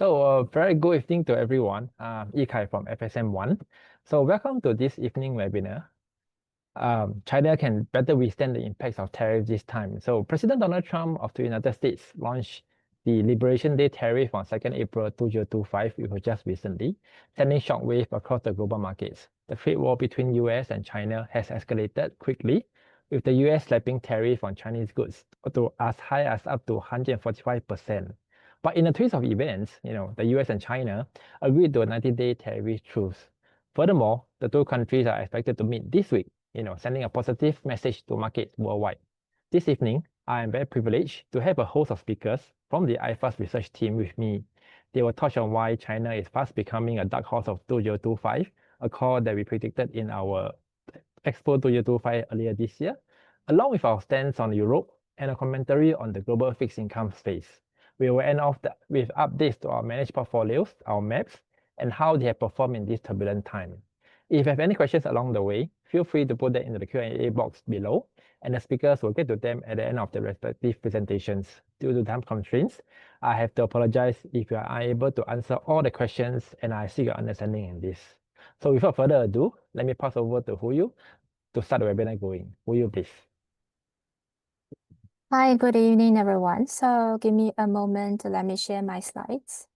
Very good evening to everyone. I'm Yikai from FSM1. So welcome to this evening webinar. China can better withstand the impacts of tariffs this time. So President Donald Trump of the United States launched the Liberation Day tariff on 2nd April 2025, which was just recently, sending shockwave across the global markets. The trade war between US and China has escalated quickly, with the US slapping tariff on Chinese goods to as high as up to 145%. But in a twist of events, the US and China agreed to a 90-day tariff truce. Furthermore, the two countries are expected to meet this week, sending a positive message to markets worldwide. This evening, I am very privileged to have a host of speakers from the IFAS research team with me. They will touch on why China is fast becoming a dark horse of 2025, a call that we predicted in our Expo 2025 earlier this year, along with our stance on Europe and a commentary on the global fixed income space. We will end off with updates to our managed portfolios, our maps, and how they have performed in this turbulent time. If you have any questions along the way, feel free to put that into the Q&A box below, and the speakers will get to them at the end of the respective presentations. Due to time constraints, I have to apologize if you are unable to answer all the questions, and I seek your understanding in this. So without further ado, let me pass over to Huyu to start the webinar going. Huyu, please. Hi, good evening, everyone. So give me a moment to let me share my slides.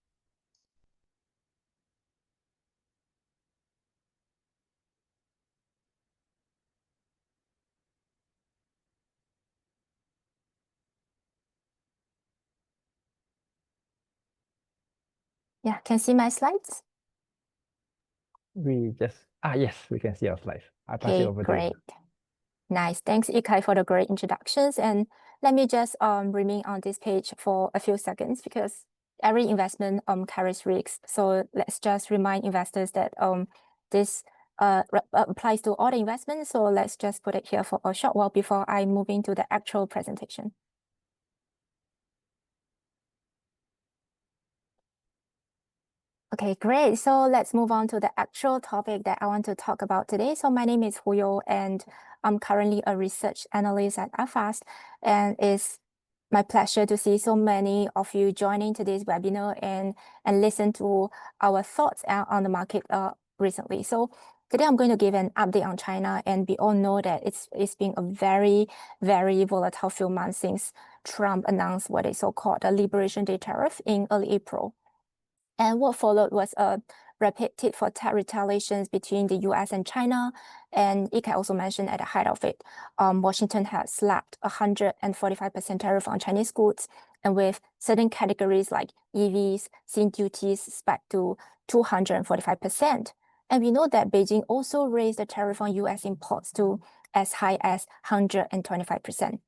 Yeah, can see my slides? Yes, we can see our slides. I'll pass it over to you. Great. Nice. Thanks, Yikai, for the great introductions. And let me just remain on this page for a few seconds because every investment carries risks. So let's just remind investors that this applies to all the investments. So let's just put it here for a short while before I move into the actual presentation. Okay, great. So let's move on to the actual topic that I want to talk about today. So my name is Huyo, and I'm currently a research analyst at IFAS, and it's my pleasure to see so many of you joining today's webinar and listen to our thoughts on the market recently. So today I'm going to give an update on China, and we all know that it's been a very, very volatile few months since Trump announced what is so-called a Liberation Day tariff in early April. And what followed was a rapid tit-for-tat retaliations between the US and China. And Yikai also mentioned at the height of it, Washington has slapped 145% tariff on Chinese goods, and with certain categories like EVs, seeing duties spiked to 245%. And we know that Beijing also raised the tariff on US imports to as high as 125%.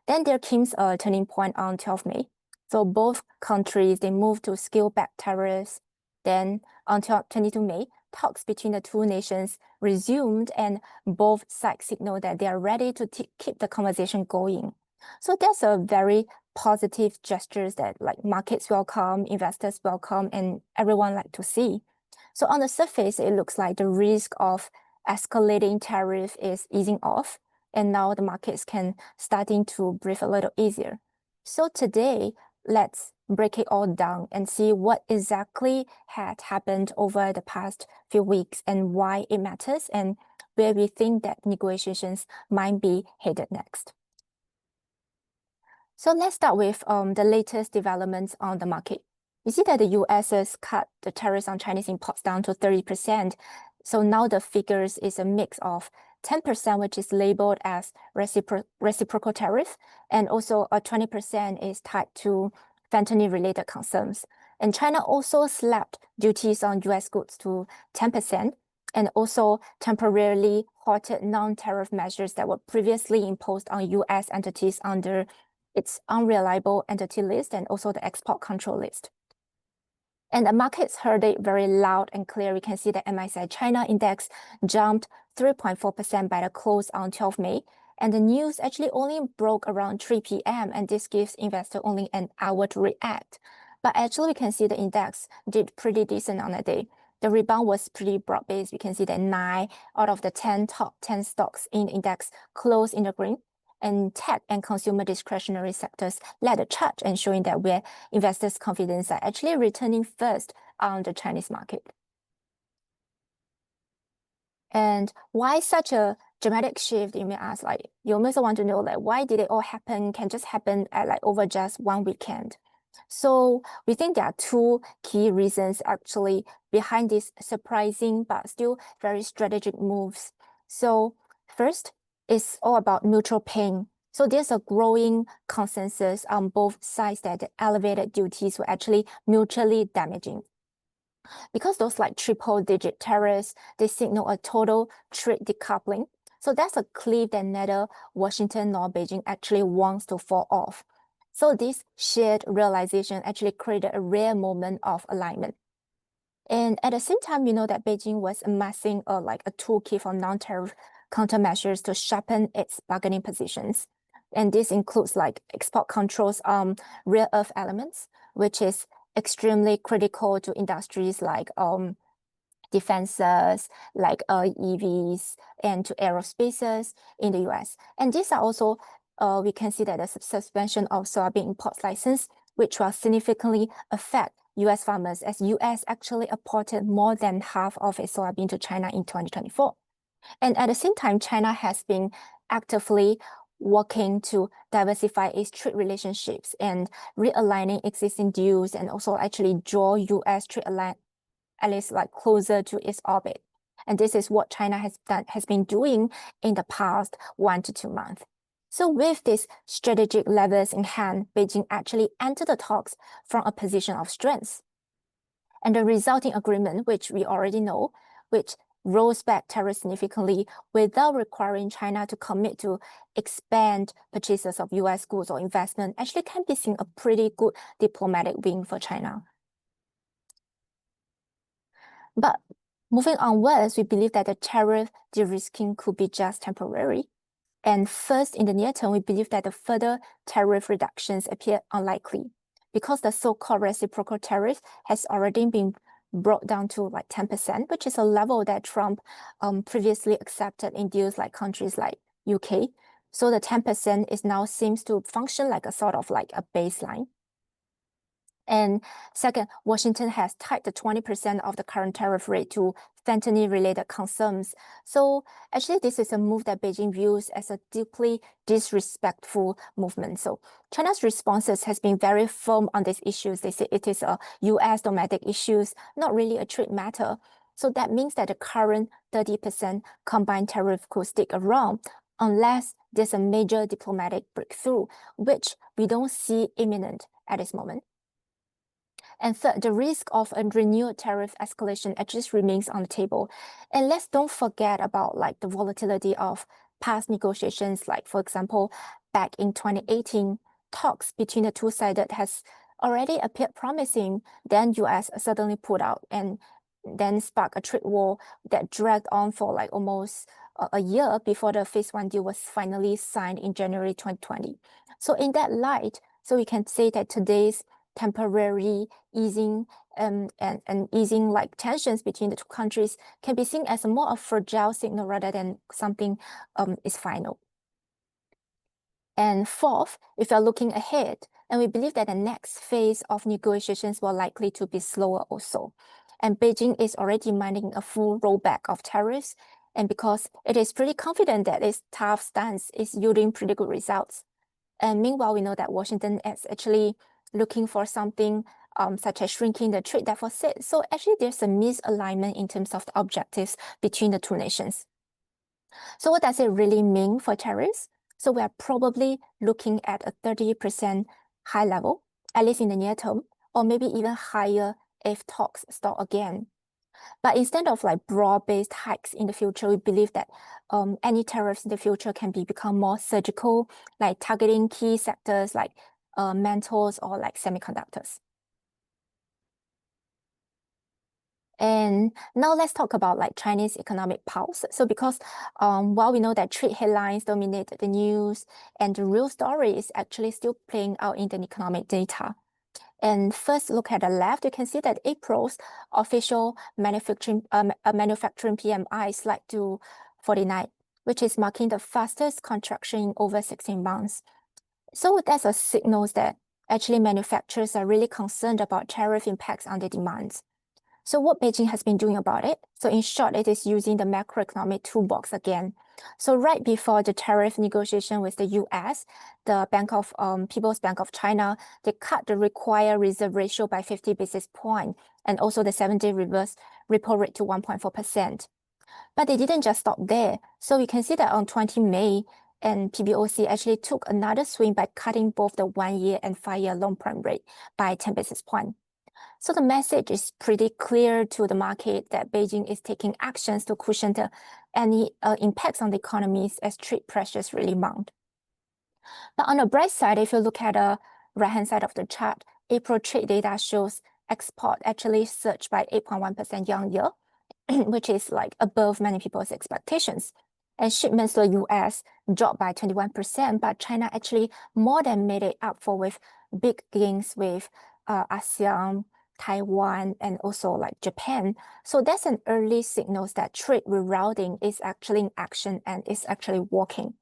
Then there came a turning point on 12 May. So both countries, they moved to scale back tariffs. Then until 22 May, talks between the two nations resumed, and both sides signaled that they are ready to keep the conversation going. So that's a very positive gestures that markets welcome, investors welcome, and everyone like to see. So on the surface, it looks like the risk of escalating tariff is easing off, and now the markets can starting to breathe a little easier. So today, let's break it all down and see what exactly had happened over the past few weeks and why it matters and where we think that negotiations might be headed next. So let's start with the latest developments on the market. You see that the US has cut the tariffs on Chinese imports down to 30%. So now the figures is a mix of 10%, which is labeled as reciprocal tariff, and also a 20% is tied to fentanyl-related concerns. And China also slapped duties on US goods to 10%, and also temporarily halted non-tariff measures that were previously imposed on US entities under its unreliable entity list and also the export control list. And the markets heard it very loud and clear. We can see the MSCI China index jumped 3.4% by the close on 12 May. And the news actually only broke around 3 p.m. and this gives investors only an hour to react. But actually we can see the index did pretty decent on the day. The rebound was pretty broad-based. We can see that 9 out of the top 10 stocks in the index closed in the green. and tech and consumer discretionary sectors led the charge and showing that where investors' confidence are actually returning first on the Chinese market. And why such a dramatic shift? You may ask, like, you also want to know, like, why did it all happen? Can just happen at like over just one weekend? So we think there are two key reasons actually behind these surprising but still very strategic moves. So first, it's all about mutual pain. So there's a growing consensus on both sides that the elevated duties were actually mutually damaging. Because those like triple-digit tariffs, they signal a total trade decoupling. So that's a cliff that neither Washington nor Beijing actually wants to fall off. So this shared realization actually created a rare moment of alignment. And at the same time, we know that Beijing was amassing a toolkit for non-tariff countermeasures to sharpen its bargaining positions. And this includes like export controls on rare earth elements, which is extremely critical to industries like defenses, like EVs, and to aerospaces in the US. And these are also, we can see that the suspension of soybean imports license, which will significantly affect US farmers, as US actually imported more than half of its soybean to China in 2024. And at the same time, China has been actively working to diversify its trade relationships and realigning existing deals, and also actually draw US trade allies like closer to its orbit. And this is what China has been doing in the past 1 to 2 months. So with these strategic levers in hand, Beijing actually entered the talks from a position of strength. And the resulting agreement, which we already know, which rolls back tariffs significantly without requiring China to commit to expand purchases of US goods or investment, actually can be seen a pretty good diplomatic win for China. But moving onwards, we believe that the tariff de-risking could be just temporary. And first, in the near term, we believe that the further tariff reductions appear unlikely because the so-called reciprocal tariff has already been brought down to like 10%, which is a level that Trump previously accepted in deals like countries like UK. So the 10% is now seems to function like a sort of like a baseline. And second, Washington has tied the 20% of the current tariff rate to fentanyl-related concerns. So actually, this is a move that Beijing views as a deeply disrespectful movement. So China's responses has been very firm on these issues. They say it is a US domestic issues, not really a trade matter. So that means that the current 30% combined tariff could stick around unless there's a major diplomatic breakthrough, which we don't see imminent at this moment. And third, the risk of a renewed tariff escalation just remains on the table. And let's don't forget about like the volatility of past negotiations. Like, for example, back in 2018, talks between the two sides has already appeared promising. Then US suddenly pulled out and then sparked a trade war that dragged on for like almost a year before the phase 1 deal was finally signed in January 2020. So in that light, so we can say that today's temporary easing and easing like tensions between the two countries can be seen as a more of fragile signal rather than something is final. And fourth, if you're looking ahead, and we believe that the next phase of negotiations will likely to be slower also. And Beijing is already minding a full rollback of tariffs, and because it is pretty confident that its tough stance is yielding pretty good results. And meanwhile, we know that Washington is actually looking for something such as shrinking the trade deficit. So actually, there's a misalignment in terms of the objectives between the two nations. So what does it really mean for tariffs? So we are probably looking at a 30% high level, at least in the near term, or maybe even higher if talks start again. But instead of like broad-based hikes in the future, we believe that any tariffs in the future can become more surgical, like targeting key sectors like metals or like semiconductors. And now let's talk about like Chinese economic pulse. So because while we know that trade headlines dominate the news, and the real story is actually still playing out in the economic data. And first, look at the left, you can see that April's official manufacturing PMI slide to 49. which is marking the fastest contraction in over 16 months. So that's a signal that actually manufacturers are really concerned about tariff impacts on the demands. So what Beijing has been doing about it? So in short, it is using the macroeconomic toolbox again. So right before the tariff negotiation with the US, the People's Bank of China, they cut the required reserve ratio by 50 basis points and also the 7-day reverse repo rate to 1.4%. But they didn't just stop there. So we can see that on 20 May, and PBOC actually took another swing by cutting both the 1-year and 5-year loan prime rate by 10 basis points. So the message is pretty clear to the market that Beijing is taking actions to cushion any impacts on the economies as trade pressures really mount. But on the bright side, if you look at the right-hand side of the chart, April trade data shows export actually surged by 8.1% year-on-year, which is like above many people's expectations. And shipments to the US dropped by 21%, but China actually more than made it up for with big gains with ASEAN, Taiwan, and also like Japan. So that's an early signal that trade rerouting is actually in action and is actually working.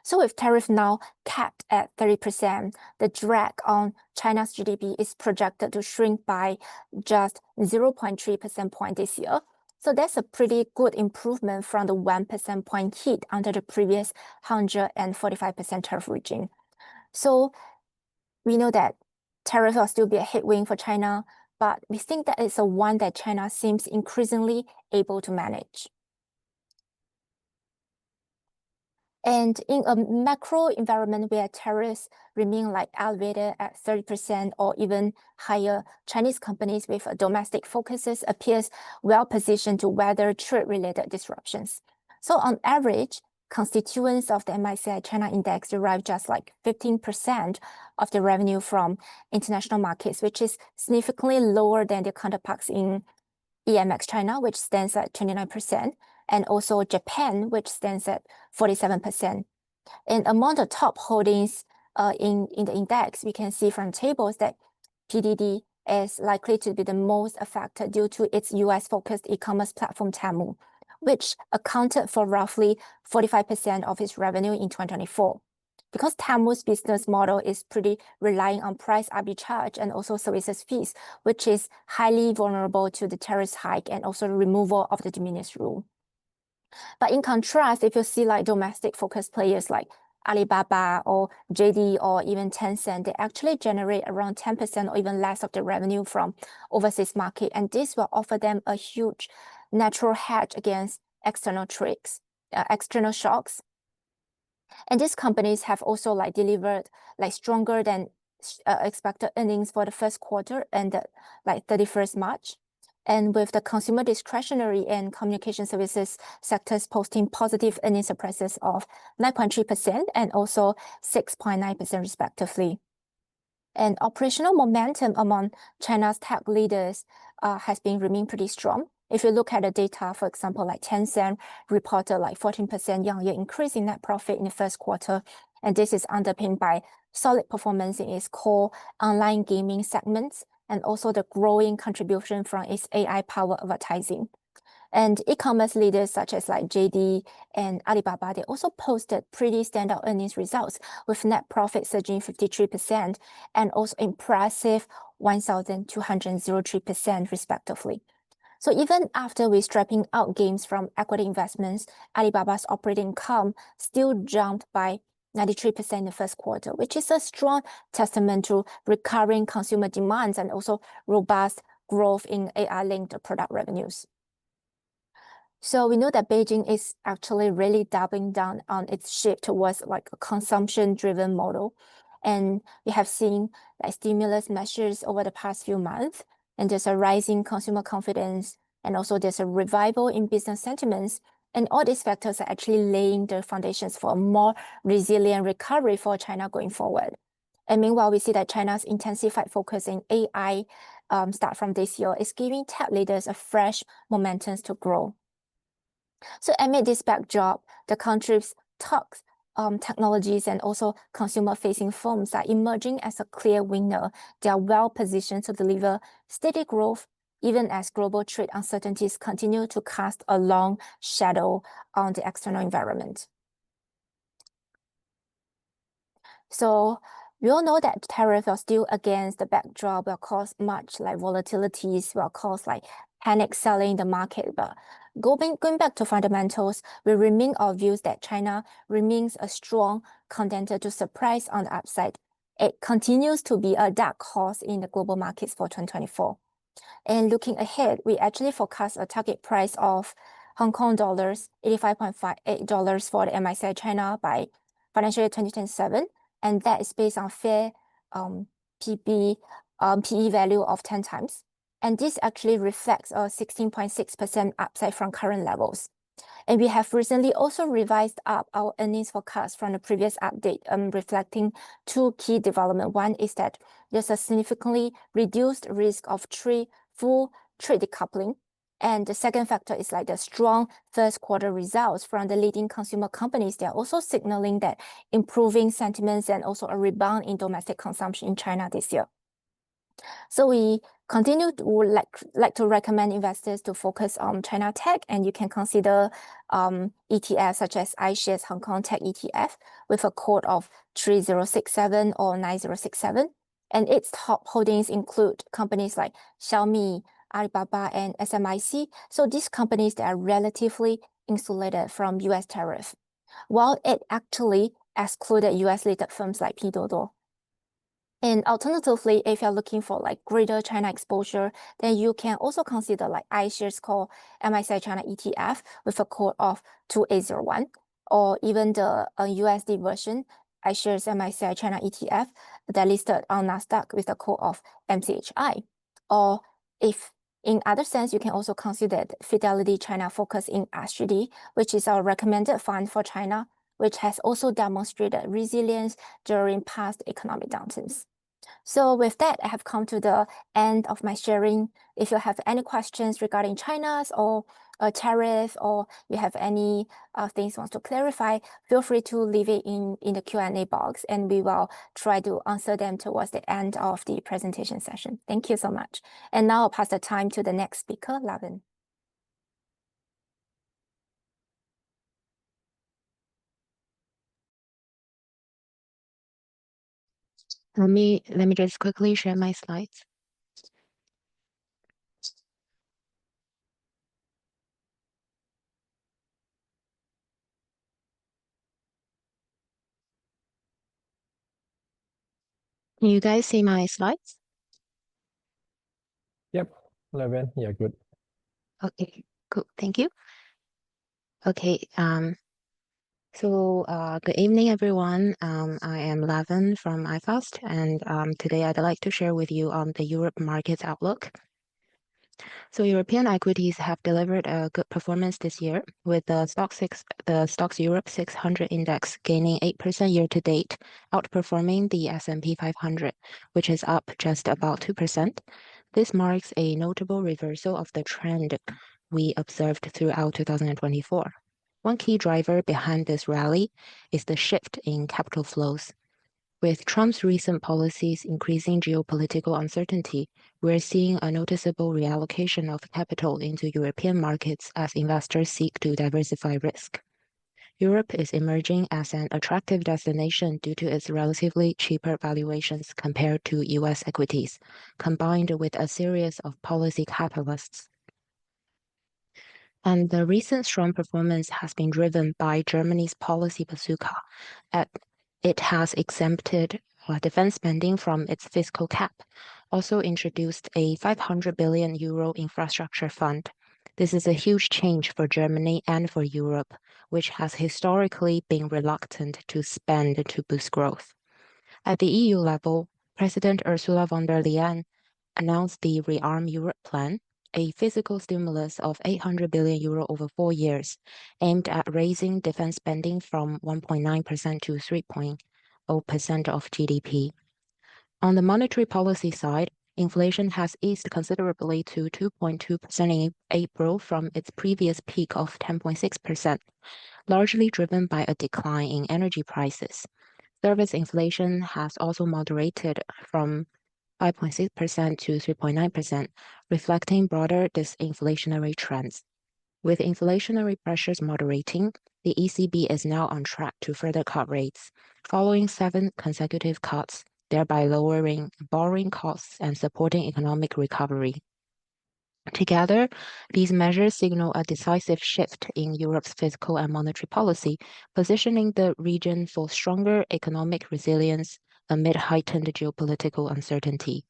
So with tariff now capped at 30%, the drag on China's GDP is projected to shrink by just 0.3 percentage point this year. So that's a pretty good improvement from the 1 percentage point hit under the previous 145% tariff regime. So we know that tariff will still be a headwind for China, but we think that it's a one that China seems increasingly able to manage. And in a macro environment where tariffs remain like elevated at 30% or even higher, Chinese companies with domestic focuses appears well positioned to weather trade-related disruptions. So on average, constituents of the MSCI China Index derive just like 15% of the revenue from international markets, which is significantly lower than their counterparts in EMX China, which stands at 29%, and also Japan, which stands at 47%. And among the top holdings in the index, we can see from tables that PDD is likely to be the most affected due to its US-focused e-commerce platform Temu, which accounted for roughly 45% of its revenue in 2024. Because Temu's business model is pretty relying on price arbitrage and also services fees, which is highly vulnerable to the tariff hike and also removal of the de minimis rule. But in contrast, if you see like domestic focused players like Alibaba or JD or even Tencent, they actually generate around 10% or even less of the revenue from overseas market. And this will offer them a huge natural hedge against external shocks. And these companies have also like delivered like stronger than expected earnings for the first quarter and like 31st March. And with the consumer discretionary and communication services sectors posting positive earnings surprises of 9.3% and also 6.9% respectively. And operational momentum among China's tech leaders has been remaining pretty strong. If you look at the data, for example, like Tencent reported like 14% year-on-year increase in net profit in the first quarter. And this is underpinned by solid performance in its core online gaming segments and also the growing contribution from its AI-powered advertising. And e-commerce leaders such as like JD and Alibaba, they also posted pretty standout earnings results with net profit surging 53% and also impressive 1,203% respectively. So even after we stripping out gains from equity investments, Alibaba's operating income still jumped by 93% in the first quarter, which is a strong testament to recurring consumer demands and also robust growth in AI-linked product revenues. So we know that Beijing is actually really doubling down on its shift towards like a consumption-driven model. And we have seen like stimulus measures over the past few months, and there's a rising consumer confidence, and also there's a revival in business sentiments. And all these factors are actually laying the foundations for a more resilient recovery for China going forward. And meanwhile, we see that China's intensified focus in AI start from this year is giving tech leaders a fresh momentum to grow. So amid this backdrop, the country's top technologies and also consumer-facing firms are emerging as a clear winner. They are well positioned to deliver steady growth even as global trade uncertainties continue to cast a long shadow on the external environment. So we all know that tariffs are still against the backdrop will cause much like volatilities, will cause like panic selling in the market. But going back to fundamentals, we remain our views that China remains a strong contender to surprise on the upside. It continues to be a dark horse in the global markets for 2024. And looking ahead, we actually forecast a target price of Hong Kong dollars, $85.58 for the MSCI China by financial year 2027. And that is based on fair PE value of 10 times. And this actually reflects a 16.6% upside from current levels. And we have recently also revised up our earnings forecast from the previous update, reflecting two key developments. One is that there's a significantly reduced risk of full trade decoupling. And the second factor is like the strong first quarter results from the leading consumer companies. They're also signaling that improving sentiments and also a rebound in domestic consumption in China this year. So we would like to recommend investors to focus on China tech, and you can consider ETFs such as iShares Hong Kong Tech ETF with a code of 3067 or 9067. And its top holdings include companies like Xiaomi, Alibaba, and SMIC. So these companies, they are relatively insulated from US tariff, while it actually excluded US-listed firms like Pinduoduo. And alternatively, if you're looking for like greater China exposure, then you can also consider like iShares called MSCI China ETF with a code of 2801, or even the USD version, iShares MSCI China ETF that listed on Nasdaq with the code of MCHI. Or if in other sense, you can also consider Fidelity China Focus in SGD, which is our recommended fund for China, which has also demonstrated resilience during past economic downturns. So with that, I have come to the end of my sharing. If you have any questions regarding China's or a tariff, or you have any things you want to clarify, feel free to leave it in the Q&A box, and we will try to answer them towards the end of the presentation session. Thank you so much. And now I'll pass the time to the next speaker, Lavin. Let me just quickly share my slides. Can you guys see my slides? Yep, 11. Yeah, good. Okay, cool. Thank you. Okay, so good evening, everyone. I am Lavin from iFast, and today I'd like to share with you the Europe markets outlook. So European equities have delivered a good performance this year, with the Stocks Europe 600 index gaining 8% year to date, outperforming the S&P 500, which is up just about 2%. This marks a notable reversal of the trend we observed throughout 2024. One key driver behind this rally is the shift in capital flows. With Trump's recent policies increasing geopolitical uncertainty, we're seeing a noticeable reallocation of capital into European markets as investors seek to diversify risk. Europe is emerging as an attractive destination due to its relatively cheaper valuations compared to US equities, combined with a series of policy catalysts. And the recent strong performance has been driven by Germany's policy bazooka. It has exempted defense spending from its fiscal cap, also introduced a 500 billion euro infrastructure fund. This is a huge change for Germany and for Europe, which has historically been reluctant to spend to boost growth. At the EU level, President Ursula von der Leyen announced the Rearm Europe plan, a fiscal stimulus of 800 billion euro over 4 years, aimed at raising defense spending from 1.9% to 3.0% of GDP. On the monetary policy side, inflation has eased considerably to 2.2% in April from its previous peak of 10.6%, largely driven by a decline in energy prices. Service inflation has also moderated from 5.6% to 3.9%, reflecting broader disinflationary trends. With inflationary pressures moderating, the ECB is now on track to further cut rates, following 7 consecutive cuts, thereby lowering borrowing costs and supporting economic recovery. Together, these measures signal a decisive shift in Europe's fiscal and monetary policy, positioning the region for stronger economic resilience amid heightened geopolitical uncertainty.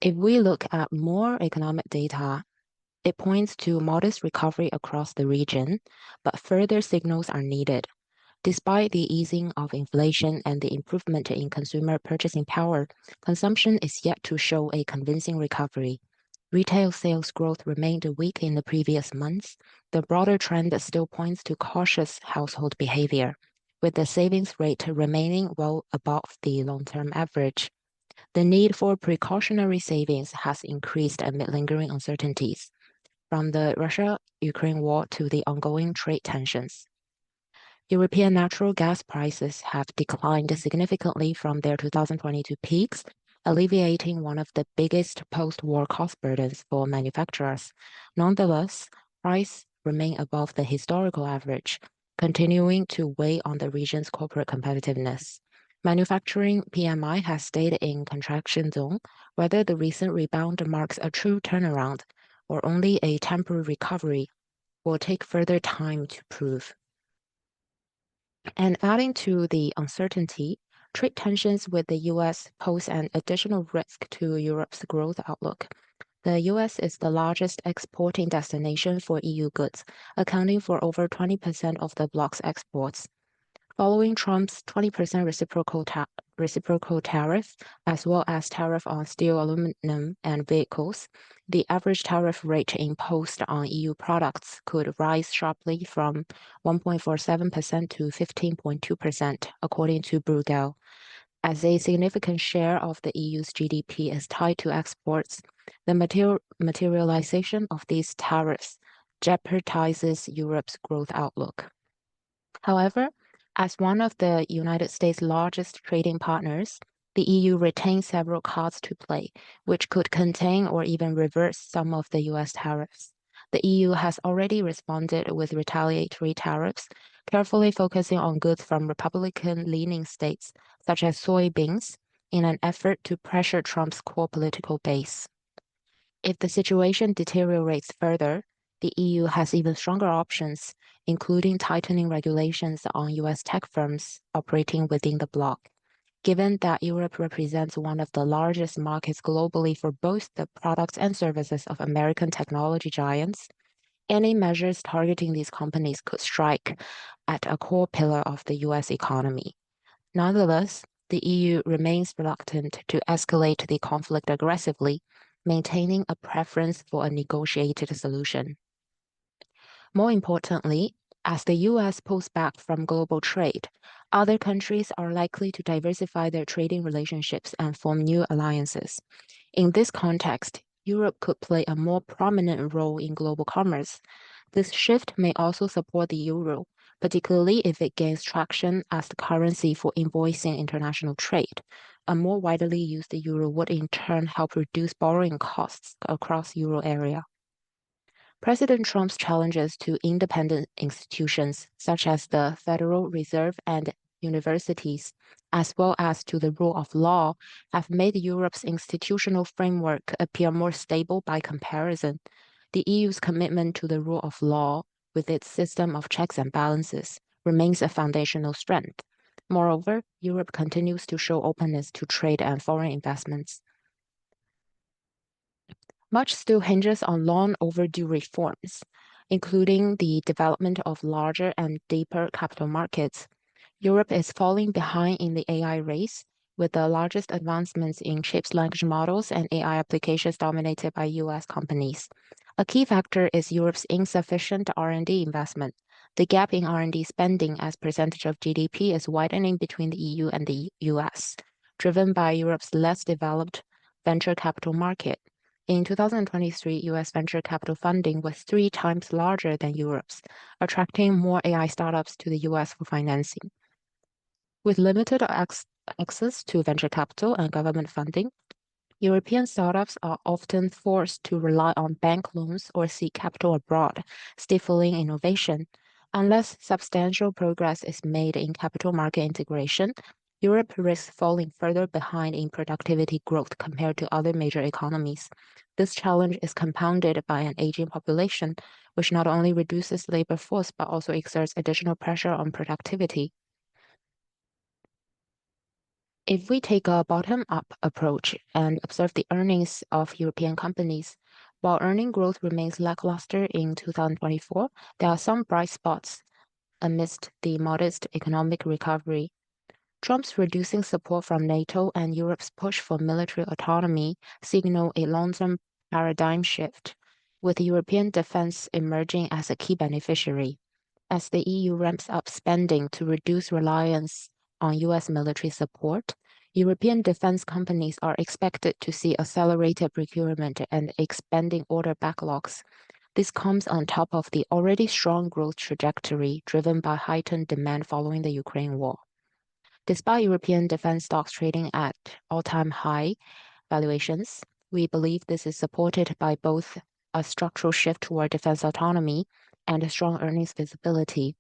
If we look at more economic data, it points to modest recovery across the region, but further signals are needed. Despite the easing of inflation and the improvement in consumer purchasing power, consumption is yet to show a convincing recovery. Retail sales growth remained weak in the previous months. The broader trend still points to cautious household behavior, with the savings rate remaining well above the long-term average. The need for precautionary savings has increased amid lingering uncertainties, from the Russia-Ukraine war to the ongoing trade tensions. European natural gas prices have declined significantly from their 2022 peaks, alleviating one of the biggest post-war cost burdens for manufacturers. Nonetheless, prices remain above the historical average, continuing to weigh on the region's corporate competitiveness. Manufacturing PMI has stayed in contraction zone. Whether the recent rebound marks a true turnaround or only a temporary recovery will take further time to prove. And adding to the uncertainty, trade tensions with the US pose an additional risk to Europe's growth outlook. The US is the largest exporting destination for EU goods, accounting for over 20% of the bloc's exports. Following Trump's 20% reciprocal tariff, as well as tariff on steel, aluminum, and vehicles, the average tariff rate imposed on EU products could rise sharply from 1.47% to 15.2%, according to Bruegel. As a significant share of the EU's GDP is tied to exports, the materialization of these tariffs jeopardizes Europe's growth outlook. However, as one of the United States' largest trading partners, the EU retains several cards to play, which could contain or even reverse some of the US tariffs. The EU has already responded with retaliatory tariffs, carefully focusing on goods from Republican-leaning states, such as soybeans, in an effort to pressure Trump's core political base. If the situation deteriorates further, the EU has even stronger options, including tightening regulations on US tech firms operating within the bloc. Given that Europe represents one of the largest markets globally for both the products and services of American technology giants, any measures targeting these companies could strike at a core pillar of the US economy. Nonetheless, the EU remains reluctant to escalate the conflict aggressively, maintaining a preference for a negotiated solution. More importantly, as the US pulls back from global trade, other countries are likely to diversify their trading relationships and form new alliances. In this context, Europe could play a more prominent role in global commerce. This shift may also support the euro, particularly if it gains traction as the currency for invoicing international trade. A more widely used euro would in turn help reduce borrowing costs across euro area. President Trump's challenges to independent institutions, such as the Federal Reserve and universities, as well as to the rule of law, have made Europe's institutional framework appear more stable by comparison. The EU's commitment to the rule of law, with its system of checks and balances, remains a foundational strength. Moreover, Europe continues to show openness to trade and foreign investments. Much still hinges on long overdue reforms, including the development of larger and deeper capital markets. Europe is falling behind in the AI race, with the largest advancements in chips language models and AI applications dominated by US companies. A key factor is Europe's insufficient R&D investment. The gap in R&D spending as percentage of GDP is widening between the EU and the US, driven by Europe's less developed venture capital market. In 2023, US venture capital funding was 3 times larger than Europe's, attracting more AI startups to the US for financing. With limited access to venture capital and government funding, European startups are often forced to rely on bank loans or seek capital abroad, stifling innovation. Unless substantial progress is made in capital market integration, Europe risks falling further behind in productivity growth compared to other major economies. This challenge is compounded by an aging population, which not only reduces labor force but also exerts additional pressure on productivity. If we take a bottom-up approach and observe the earnings of European companies, while earning growth remains lackluster in 2024, there are some bright spots amidst the modest economic recovery. Trump's reducing support from NATO and Europe's push for military autonomy signal a long-term paradigm shift, with European defense emerging as a key beneficiary. As the EU ramps up spending to reduce reliance on US military support, European defense companies are expected to see accelerated procurement and expanding order backlogs. This comes on top of the already strong growth trajectory driven by heightened demand following the Ukraine war. Despite European defense stocks trading at all-time high valuations, we believe this is supported by both a structural shift toward defense autonomy and a strong earnings visibility.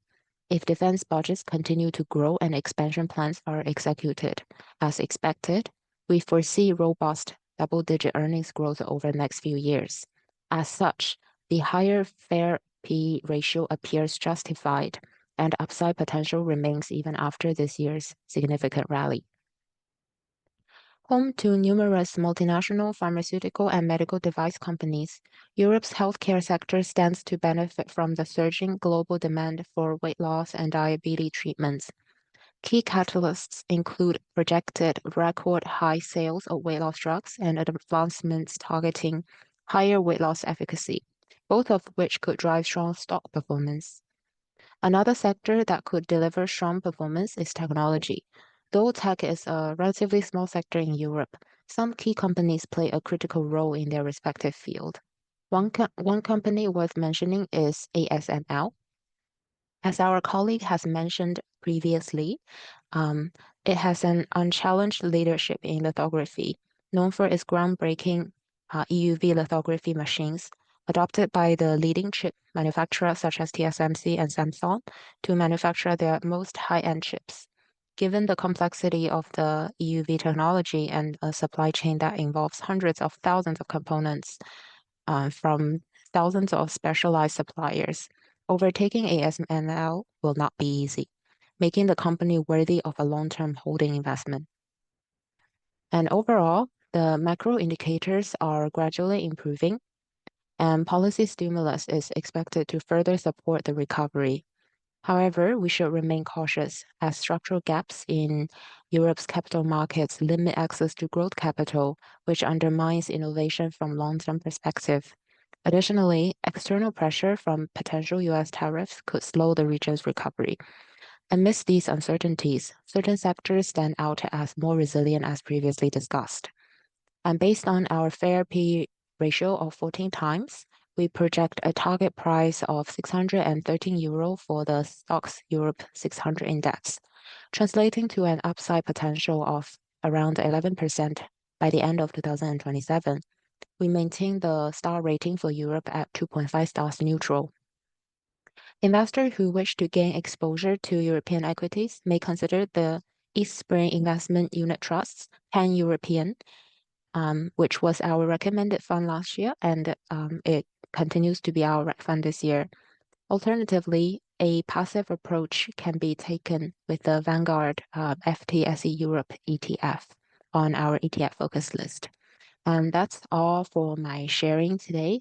If defense budgets continue to grow and expansion plans are executed as expected, we foresee robust double-digit earnings growth over the next few years. As such, the higher fair P ratio appears justified, and upside potential remains even after this year's significant rally. Home to numerous multinational pharmaceutical and medical device companies, Europe's healthcare sector stands to benefit from the surging global demand for weight loss and diabetes treatments. Key catalysts include projected record high sales of weight loss drugs and advancements targeting higher weight loss efficacy, both of which could drive strong stock performance. Another sector that could deliver strong performance is technology. Though tech is a relatively small sector in Europe, some key companies play a critical role in their respective field. One company worth mentioning is ASML. As our colleague has mentioned previously, it has an unchallenged leadership in lithography, known for its groundbreaking EUV lithography machines, adopted by the leading chip manufacturers such as TSMC and Samsung to manufacture their most high-end chips. Given the complexity of the EUV technology and a supply chain that involves hundreds of thousands of components from thousands of specialized suppliers, overtaking ASML will not be easy, making the company worthy of a long-term holding investment. And overall, the macro indicators are gradually improving, and policy stimulus is expected to further support the recovery. However, we should remain cautious as structural gaps in Europe's capital markets limit access to growth capital, which undermines innovation from long-term perspective. Additionally, external pressure from potential US tariffs could slow the region's recovery. Amidst these uncertainties, certain sectors stand out as more resilient as previously discussed. And based on our fair P ratio of 14 times, we project a target price of 613 euro for the Stocks Europe 600 index, translating to an upside potential of around 11% by the end of 2027. We maintain the star rating for Europe at 2.5 stars neutral. Investors who wish to gain exposure to European equities may consider the East Spring Investment Unit Trust's Pan-European, which was our recommended fund last year, and it continues to be our rec fund this year. Alternatively, a passive approach can be taken with the Vanguard FTSE Europe ETF on our ETF focus list. And that's all for my sharing today.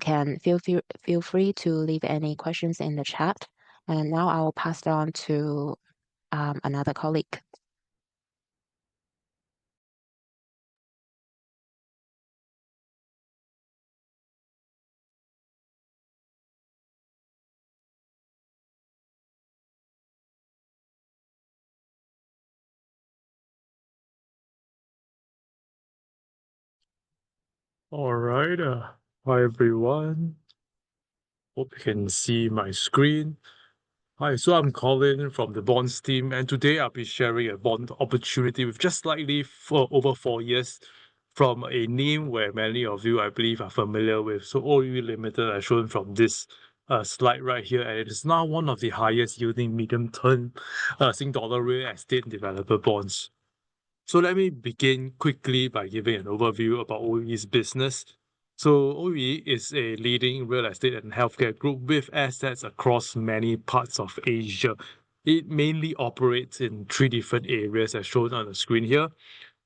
Can feel free to leave any questions in the chat. And now I will pass it on to another colleague. All right. Hi, everyone. Hope you can see my screen. Hi, so I'm Colin from the bonds team, and today I'll be sharing a bond opportunity with just slightly for over 4 years from a name where many of you, I believe, are familiar with. So OE Limited, as shown from this slide right here, and it is now one of the highest yielding medium-term Sing dollar real estate developer bonds. So let me begin quickly by giving an overview about OE's business. So OE is a leading real estate and healthcare group with assets across many parts of Asia. It mainly operates in 3 different areas as shown on the screen here.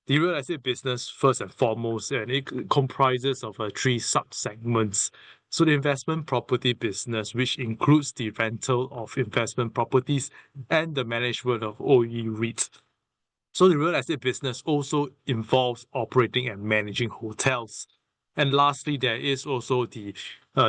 The real estate business, first and foremost, and it comprises of 3 sub-segments. So the investment property business, which includes the rental of investment properties and the management of OE REITs. So the real estate business also involves operating and managing hotels. And lastly, there is also the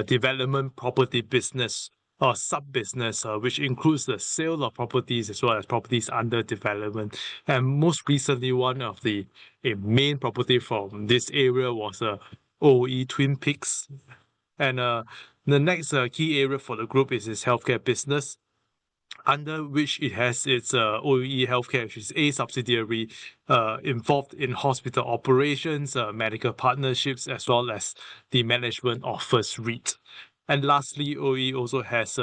development property business or sub-business, which includes the sale of properties as well as properties under development. And most recently, one of the main property from this area was OE Twin Peaks. And the next key area for the group is its healthcare business, under which it has its OE Healthcare, which is a subsidiary involved in hospital operations, medical partnerships, as well as the management of First REIT. And lastly, OE also has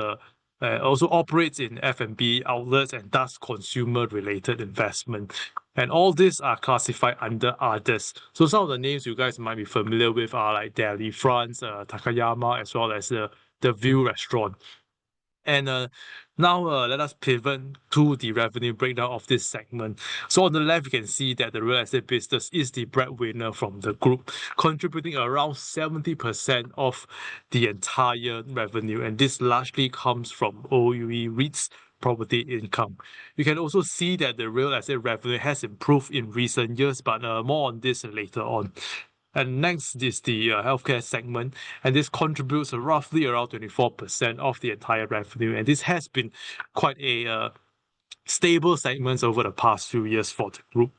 also operates in F&B outlets and does consumer-related investment. And all these are classified under others. So some of the names you guys might be familiar with are like Delhi France, Takayama, as well as the View Restaurant. And now let us pivot to the revenue breakdown of this segment. So on the left, you can see that the real estate business is the breadwinner from the group, contributing around 70% of the entire revenue. And this largely comes from OE REITs property income. You can also see that the real estate revenue has improved in recent years, but more on this later on. And next is the healthcare segment, and this contributes roughly around 24% of the entire revenue. And this has been quite a stable segment over the past few years for the group.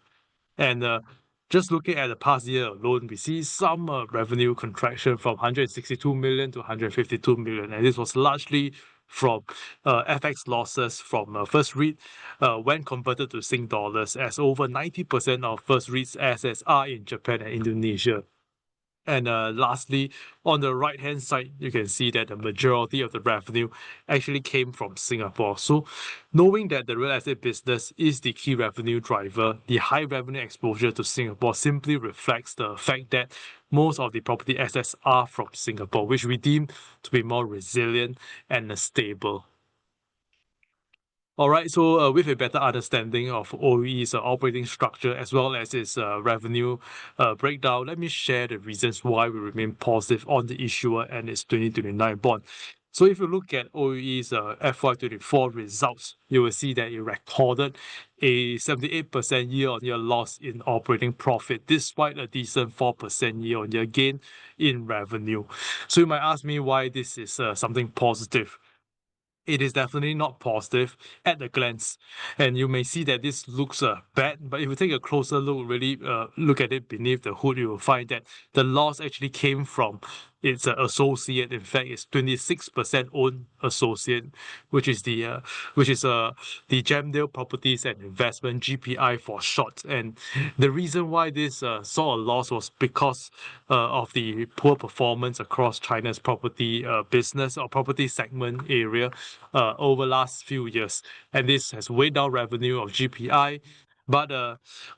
And just looking at the past year alone, we see some revenue contraction from 162 million to 152 million, and this was largely from FX losses from First REIT when converted to Sing dollars, as over 90% of First REIT's assets are in Japan and Indonesia. And lastly, on the right-hand side, you can see that the majority of the revenue actually came from Singapore. So knowing that the real estate business is the key revenue driver, the high revenue exposure to Singapore simply reflects the fact that most of the property assets are from Singapore, which we deem to be more resilient and stable. All right, so with a better understanding of OE's operating structure as well as its revenue breakdown, let me share the reasons why we remain positive on the issuer and its 2029 bond. So if you look at OE's FY24 results, you will see that it recorded a 78% year-on-year loss in operating profit, despite a decent 4% year-on-year gain in revenue. So you might ask me why this is something positive. It is definitely not positive at a glance, and you may see that this looks bad, but if you take a closer look, really look at it beneath the hood, you will find that the loss actually came from its associate. In fact, it's 26% owned associate, which is the Gemdale Properties and Investment, GPI for short. And the reason why this saw a loss was because of the poor performance across China's property business or property segment area over last few years, and this has weighed down revenue of GPI. But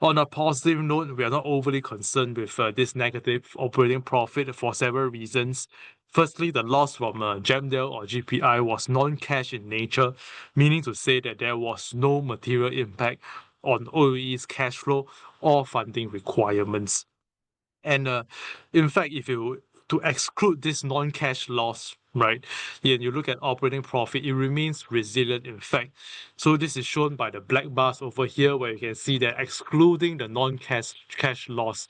on a positive note, we are not overly concerned with this negative operating profit for several reasons. Firstly, the loss from Gemdale or GPI was non-cash in nature, meaning to say that there was no material impact on OE's cash flow or funding requirements. And in fact, if you to exclude this non-cash loss, right, and you look at operating profit, it remains resilient, in fact. So this is shown by the black bars over here, where you can see that excluding the non-cash loss,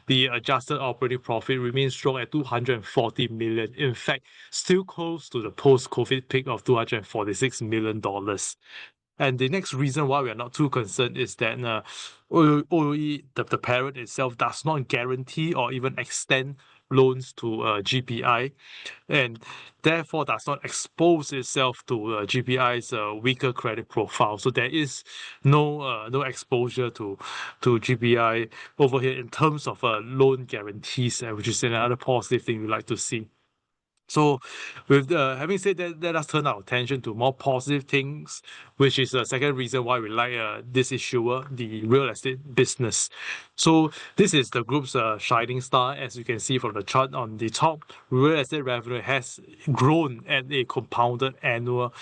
the adjusted operating profit remains strong at 240 million. In fact, still close to the post-COVID peak of $246 million. And the next reason why we are not too concerned is that OE, the parent itself, does not guarantee or even extend loans to GPI, and therefore does not expose itself to GPI's weaker credit profile. So there is no exposure to GPI over here in terms of loan guarantees, which is another positive thing we like to see. So, with having said that, let us turn our attention to more positive things, which is the second reason why we like this issuer, the real estate business. So, this is the group's shining star. As you can see from the chart on the top, real estate revenue has grown at a compounded annual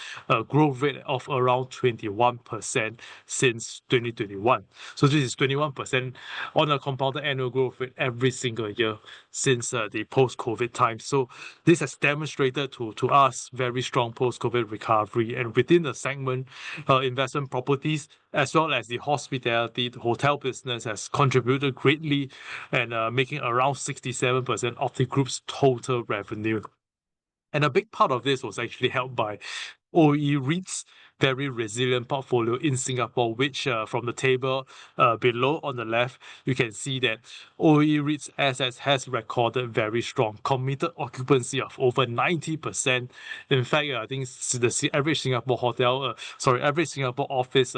growth rate of around 21% since 2021. So, this is 21% on a compounded annual growth rate every single year since the post-COVID time. So, this has demonstrated to us very strong post-COVID recovery, and within the segment, investment properties as well as the hospitality, the hotel business has contributed greatly and making around 67% of the group's total revenue. And a big part of this was actually helped by OE REIT's very resilient portfolio in Singapore, which from the table below on the left, you can see that OE REIT's assets has recorded very strong committed occupancy of over 90%. In fact, I think the average Singapore average Singapore office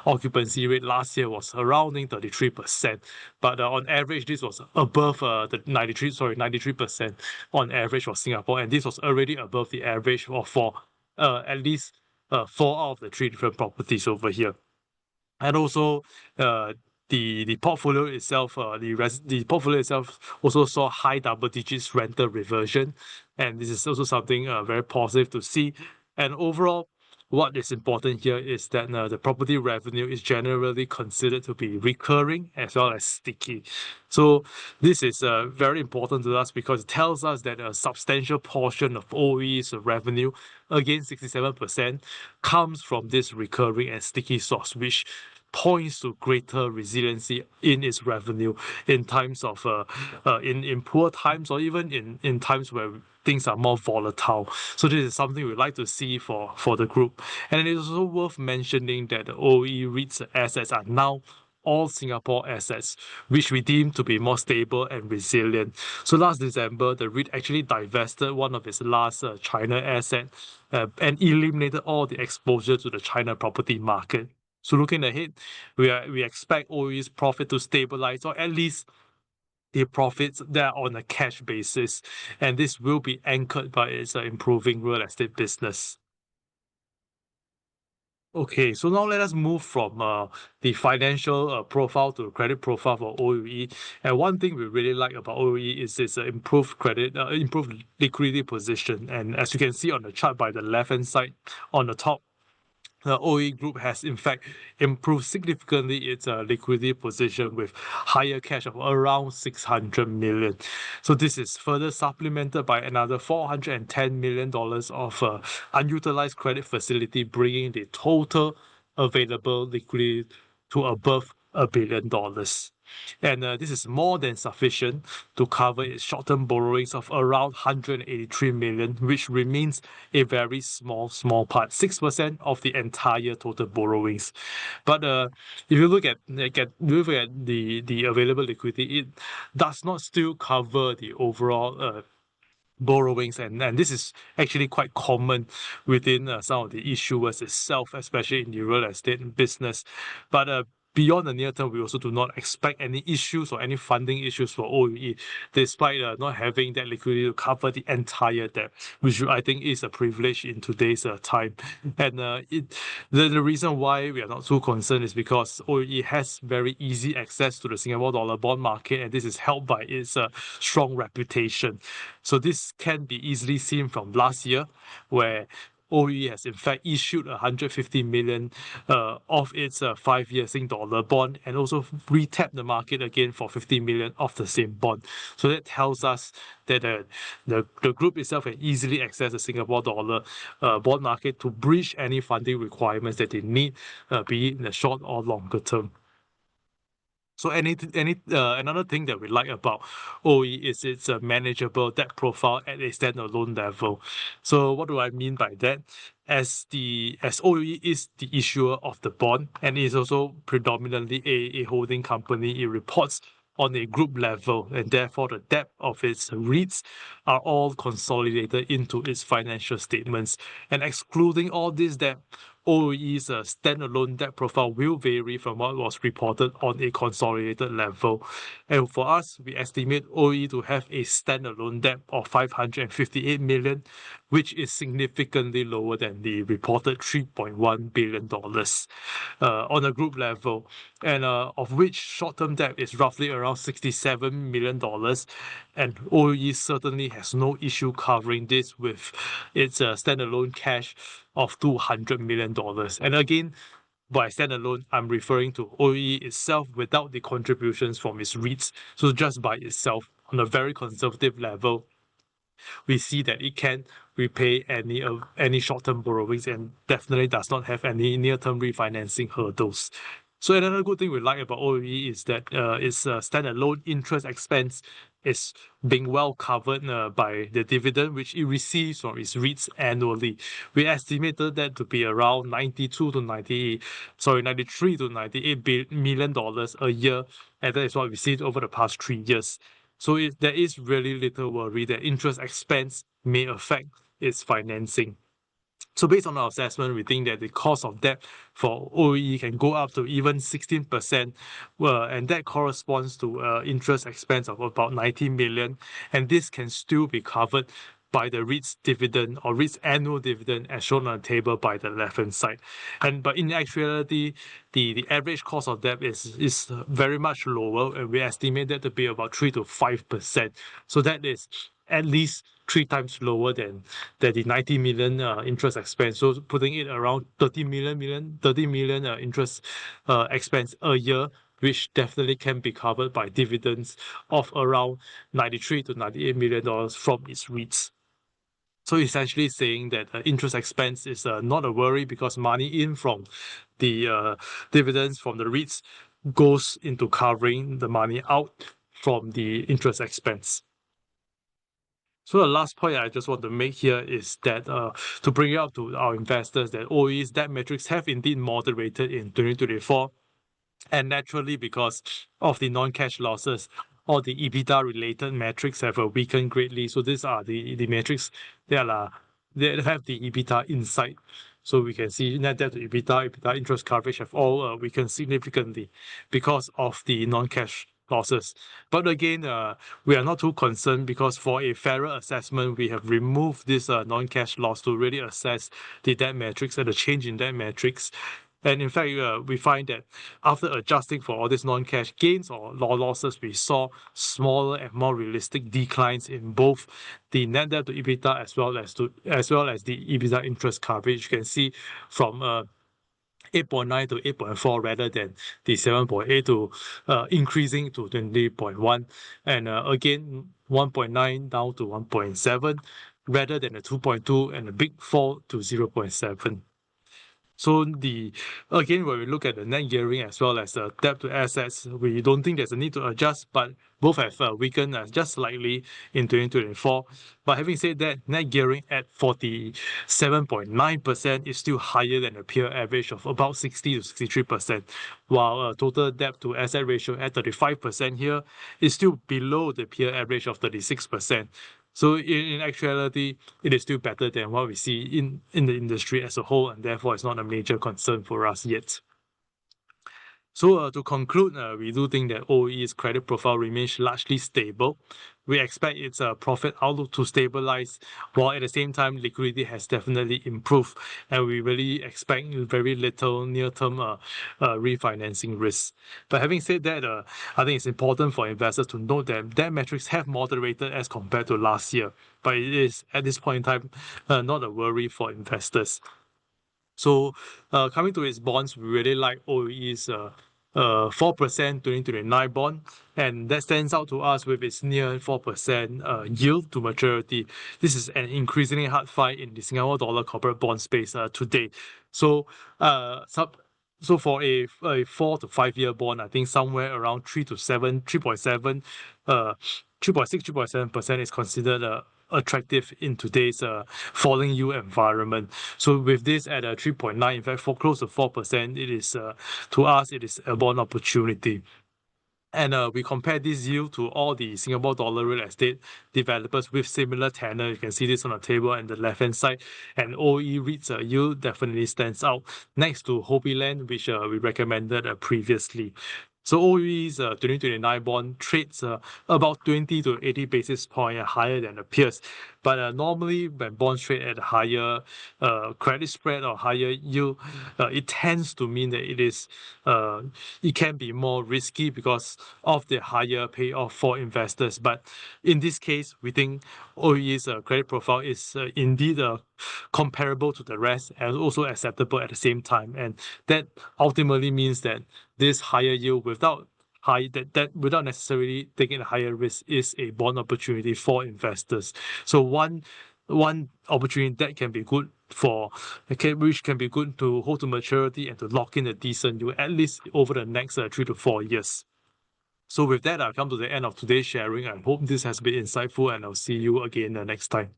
occupancy rate last year was around 33%. But on average, this was above the 93% on average for Singapore, and this was already above the average for at least 4 out of the 3 different properties over here. And also the portfolio itself, the portfolio itself also saw high double digits rental reversion, and this is also something very positive to see. And overall, what is important here is that the property revenue is generally considered to be recurring as well as sticky. So this is very important to us because it tells us that a substantial portion of OE's revenue, again 67%, comes from this recurring and sticky source, which points to greater resiliency in its revenue in times of in poor times, or even in times where things are more volatile. So this is something we like to see for the group. And it is also worth mentioning that the OE REIT's assets are now all Singapore assets, which we deem to be more stable and resilient. So last December, the REIT actually divested one of its last China asset and eliminated all the exposure to the China property market. So looking ahead, we expect OE's profit to stabilize, or at least the profits that are on a cash basis, and this will be anchored by its improving real estate business. Okay, so now let us move from the financial profile to credit profile for OE. And one thing we really like about OE is its improved liquidity position. And as you can see on the chart by the left-hand side on the top, the OE group has in fact improved significantly its liquidity position with higher cash of around 600 million. So this is further supplemented by another $410 million of unutilized credit facility, bringing the total available liquidity to above $1 billion. And this is more than sufficient to cover its short-term borrowings of around 183 million, which remains a very small part, 6% of the entire total borrowings. But if you look at the available liquidity, it does not still cover the overall borrowings, and this is actually quite common within some of the issuers itself, especially in the real estate business. But beyond the near term, we also do not expect any issues or any funding issues for OE, despite not having that liquidity to cover the entire debt, which I think is a privilege in today's time. And the reason why we are not too concerned is because OE has very easy access to the Singapore dollar bond market, and this is helped by its strong reputation. So this can be easily seen from last year, where OE has in fact issued 150 million of its 5-year Sing dollar bond, and also re-tapped the market again for 50 million of the same bond. So that tells us that the group itself can easily access the Singapore dollar bond market to bridge any funding requirements that they need, be it in the short or longer term. So another thing that we like about OE is its manageable debt profile at a standalone level. So what do I mean by that? As OE is the issuer of the bond and is also predominantly a holding company, it reports on a group level, and therefore the debt of its REITs are all consolidated into its financial statements. And excluding all this debt, OEE's standalone debt profile will vary from what was reported on a consolidated level. And for us, we estimate OEE to have a standalone debt of 558 million, which is significantly lower than the reported $3.1 billion on a group level, and of which short-term debt is roughly around $67 million. And OEE certainly has no issue covering this with its standalone cash of $200 million. And again, by standalone, I'm referring to OEE itself without the contributions from its REITs. So just by itself, on a very conservative level, we see that it can repay any short-term borrowings and definitely does not have any near-term refinancing hurdles. So another good thing we like about OEE is that its standalone interest expense is being well covered by the dividend which it receives from its REITs annually. We estimated that to be around $93 to $98 million a year, and that is what we see over the past 3 years. So there is really little worry that interest expense may affect its financing. So based on our assessment, we think that the cost of debt for OEE can go up to even 16%, and that corresponds to interest expense of about 90 million, and this can still be covered by the REIT's dividend or REIT's annual dividend as shown on the table by the left-hand side. But in actuality, the average cost of debt is very much lower, and we estimate that to be about 3 to 5%. So that is at least 3 times lower than the 90 million interest expense. So putting it around 30 million interest expense a year, which definitely can be covered by dividends of around $93 to $98 million from its REITs. So essentially saying that interest expense is not a worry because money in from the dividends from the REITs goes into covering the money out from the interest expense. So the last point I just want to make here is that to bring it up to our investors that OEE's debt metrics have indeed moderated in 2024, and naturally because of the non-cash losses, all the EBITDA related metrics have weakened greatly. So these are the metrics that have the EBITDA inside. So we can see net debt to EBITDA interest coverage have all weakened significantly because of the non-cash losses. But again, we are not too concerned because for a fairer assessment, we have removed this non-cash loss to really assess the debt metrics and the change in debt metrics. And in fact, we find that after adjusting for all these non-cash gains or losses, we saw smaller and more realistic declines in both the net debt to EBITDA as well as the EBITDA interest coverage. You can see from 8.9 to 8.4 rather than the 7.8 to increasing to 20.1, and again 1.9 down to 1.7 rather than a 2.2 and a big fall to 0.7. So again, when we look at the net gearing as well as the debt to assets, we don't think there's a need to adjust, but both have weakened just slightly in 2024. But having said that, net gearing at 47.9% is still higher than the peer average of about 60 to 63%, while total debt to asset ratio at 35% here is still below the peer average of 36%. So in actuality, it is still better than what we see in the industry as a whole, and therefore it's not a major concern for us yet. So to conclude, we do think that OEE's credit profile remains largely stable. We expect its profit outlook to stabilize, while at the same time liquidity has definitely improved, and we really expect very little near-term refinancing risks. But having said that, I think it's important for investors to note that debt metrics have moderated as compared to last year, but it is at this point in time not a worry for investors. So coming to its bonds, we really like OEE's 4% 2029 bond, and that stands out to us with its near 4% yield to maturity. This is an increasingly hard fight in the Singapore dollar corporate bond space today. So for a 4 to 5 year bond, I think somewhere around 3.6, 3.7% is considered attractive in today's falling yield environment. So with this at a 3.9, in fact, for close to 4%, it is to us it is a bond opportunity. And we compare this yield to all the Singapore dollar real estate developers with similar tenor. You can see this on the table on the left-hand side. And OE REIT's yield definitely stands out next to Hopi Land, which we recommended previously. So OE's 2029 bond trades about 20 to 80 basis points higher than the peers. But normally when bonds trade at higher credit spread or higher yield, it tends to mean that it can be more risky because of the higher payoff for investors. But in this case, we think OE's credit profile is indeed comparable to the rest and also acceptable at the same time. And that ultimately means that this higher yield without necessarily taking a higher risk is a bond opportunity for investors. So one opportunity that can be good which can be good to hold to maturity and to lock in a decent yield at least over the next 3 to 4 years. So with that, I've come to the end of today's sharing. I hope this has been insightful, and I'll see you again next time.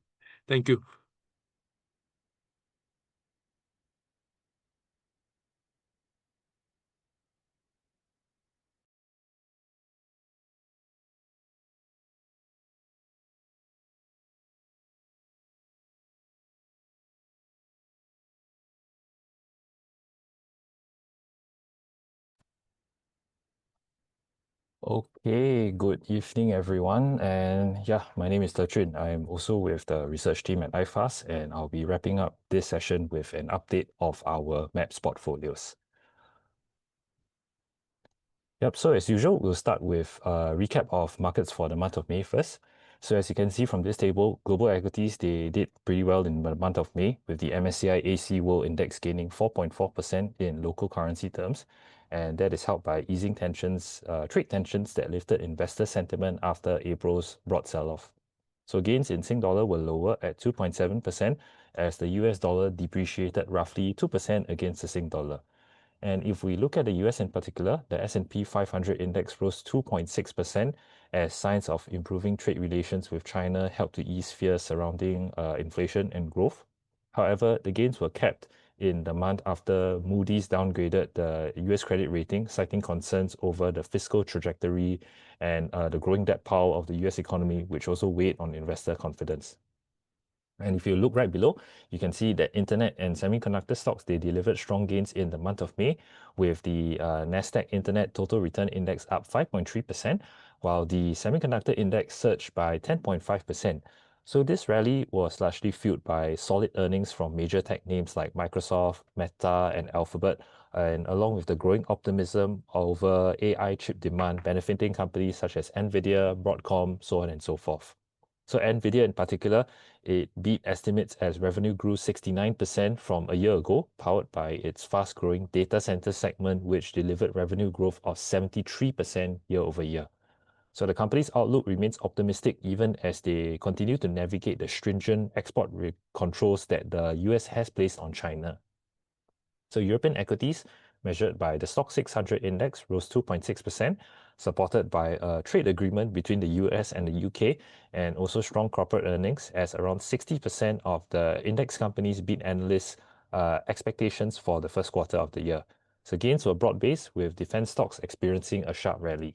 Thank you. Okay, good evening, everyone. And yeah, my name is Tertrin. I'm also with the research team at iFast, and I'll be wrapping up this session with an update of our MAPS portfolios. Yep, so as usual, we'll start with a recap of markets for the month of May first. So as you can see from this table, global equities, they did pretty well in the month of May, with the MSCI AC World Index gaining 4.4% in local currency terms. And that is helped by easing tensions, trade tensions that lifted investor sentiment after April's broad sell-off. So gains in Sing dollar were lower at 2.7% as the US dollar depreciated roughly 2% against the Sing dollar. And if we look at the US in particular, the S&P 500 index rose 2.6% as signs of improving trade relations with China helped to ease fears surrounding inflation and growth. However, the gains were capped in the month after Moody's downgraded the US credit rating, citing concerns over the fiscal trajectory and the growing debt pile of the US economy, which also weighed on investor confidence. And if you look right below, you can see that internet and semiconductor stocks, they delivered strong gains in the month of May, with the Nasdaq Internet Total Return Index up 5.3%, while the semiconductor index surged by 10.5%. So this rally was largely fueled by solid earnings from major tech names like Microsoft, Meta, and Alphabet, and along with the growing optimism over AI chip demand benefiting companies such as Nvidia, Broadcom, so on and so forth. So Nvidia in particular, it beat estimates as revenue grew 69% from a year ago, powered by its fast-growing data center segment, which delivered revenue growth of 73% year over year. So the company's outlook remains optimistic even as they continue to navigate the stringent export controls that the US has placed on China. So European equities, measured by the Stoxx 600 index, rose 2.6%, supported by a trade agreement between the US and the UK, and also strong corporate earnings, as around 60% of the index companies beat analysts' expectations for the first quarter of the year. So gains were broad-based, with defense stocks experiencing a sharp rally.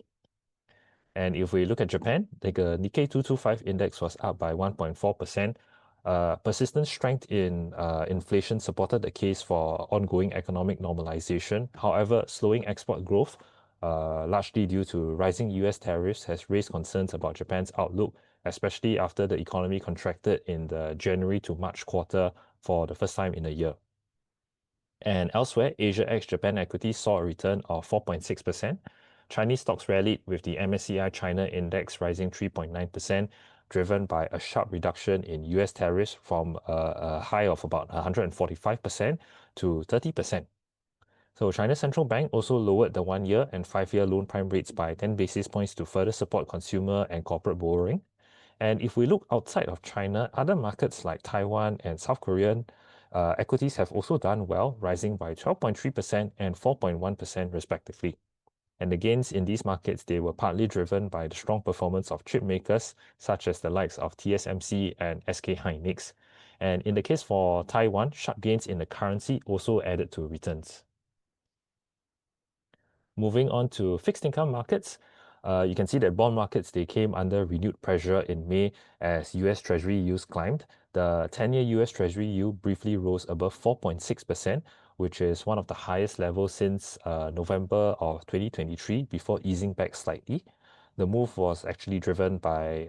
And if we look at Japan, the Nikkei 225 index was up by 1.4%. Persistent strength in inflation supported the case for ongoing economic normalization. However, slowing export growth, largely due to rising US tariffs, has raised concerns about Japan's outlook, especially after the economy contracted in the January to March quarter for the first time in a year. And elsewhere, Asia ex-Japan equities saw a return of 4.6%. Chinese stocks rallied, with the MSCI China index rising 3.9%, driven by a sharp reduction in US tariffs from a high of about 145% to 30%. So China's central bank also lowered the 1-year and 5-year loan prime rates by 10 basis points to further support consumer and corporate borrowing. And if we look outside of China, other markets like Taiwan and South Korean equities have also done well, rising by 12.3% and 4.1% respectively. And the gains in these markets, they were partly driven by the strong performance of chip makers such as the likes of TSMC and SK Hynix. And in the case for Taiwan, sharp gains in the currency also added to returns. Moving on to fixed income markets, You can see that bond markets, they came under renewed pressure in May as US Treasury yields climbed. The 10-year US Treasury yield briefly rose above 4.6%, which is one of the highest levels since November of 2023 before easing back slightly. The move was actually driven by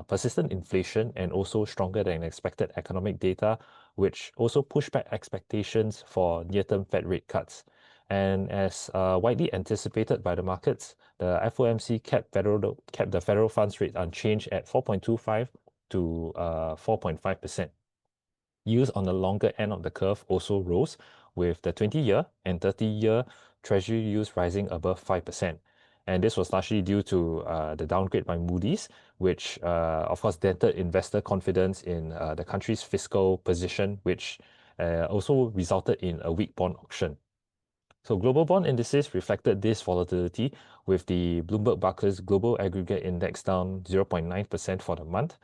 persistent inflation and also stronger than expected economic data, which also pushed back expectations for near-term Fed rate cuts. And as widely anticipated by the markets, the FOMC kept the federal funds rate unchanged at 4.25 to 4.5%. Yields on the longer end of the curve also rose, with the 20-year and 30-year Treasury yields rising above 5%. And this was largely due to the downgrade by Moody's, which of course dented investor confidence in the country's fiscal position, which also resulted in a weak bond auction. So global bond indices reflected this volatility, with the Bloomberg Barclays Global Aggregate Index down 0.9% for the month.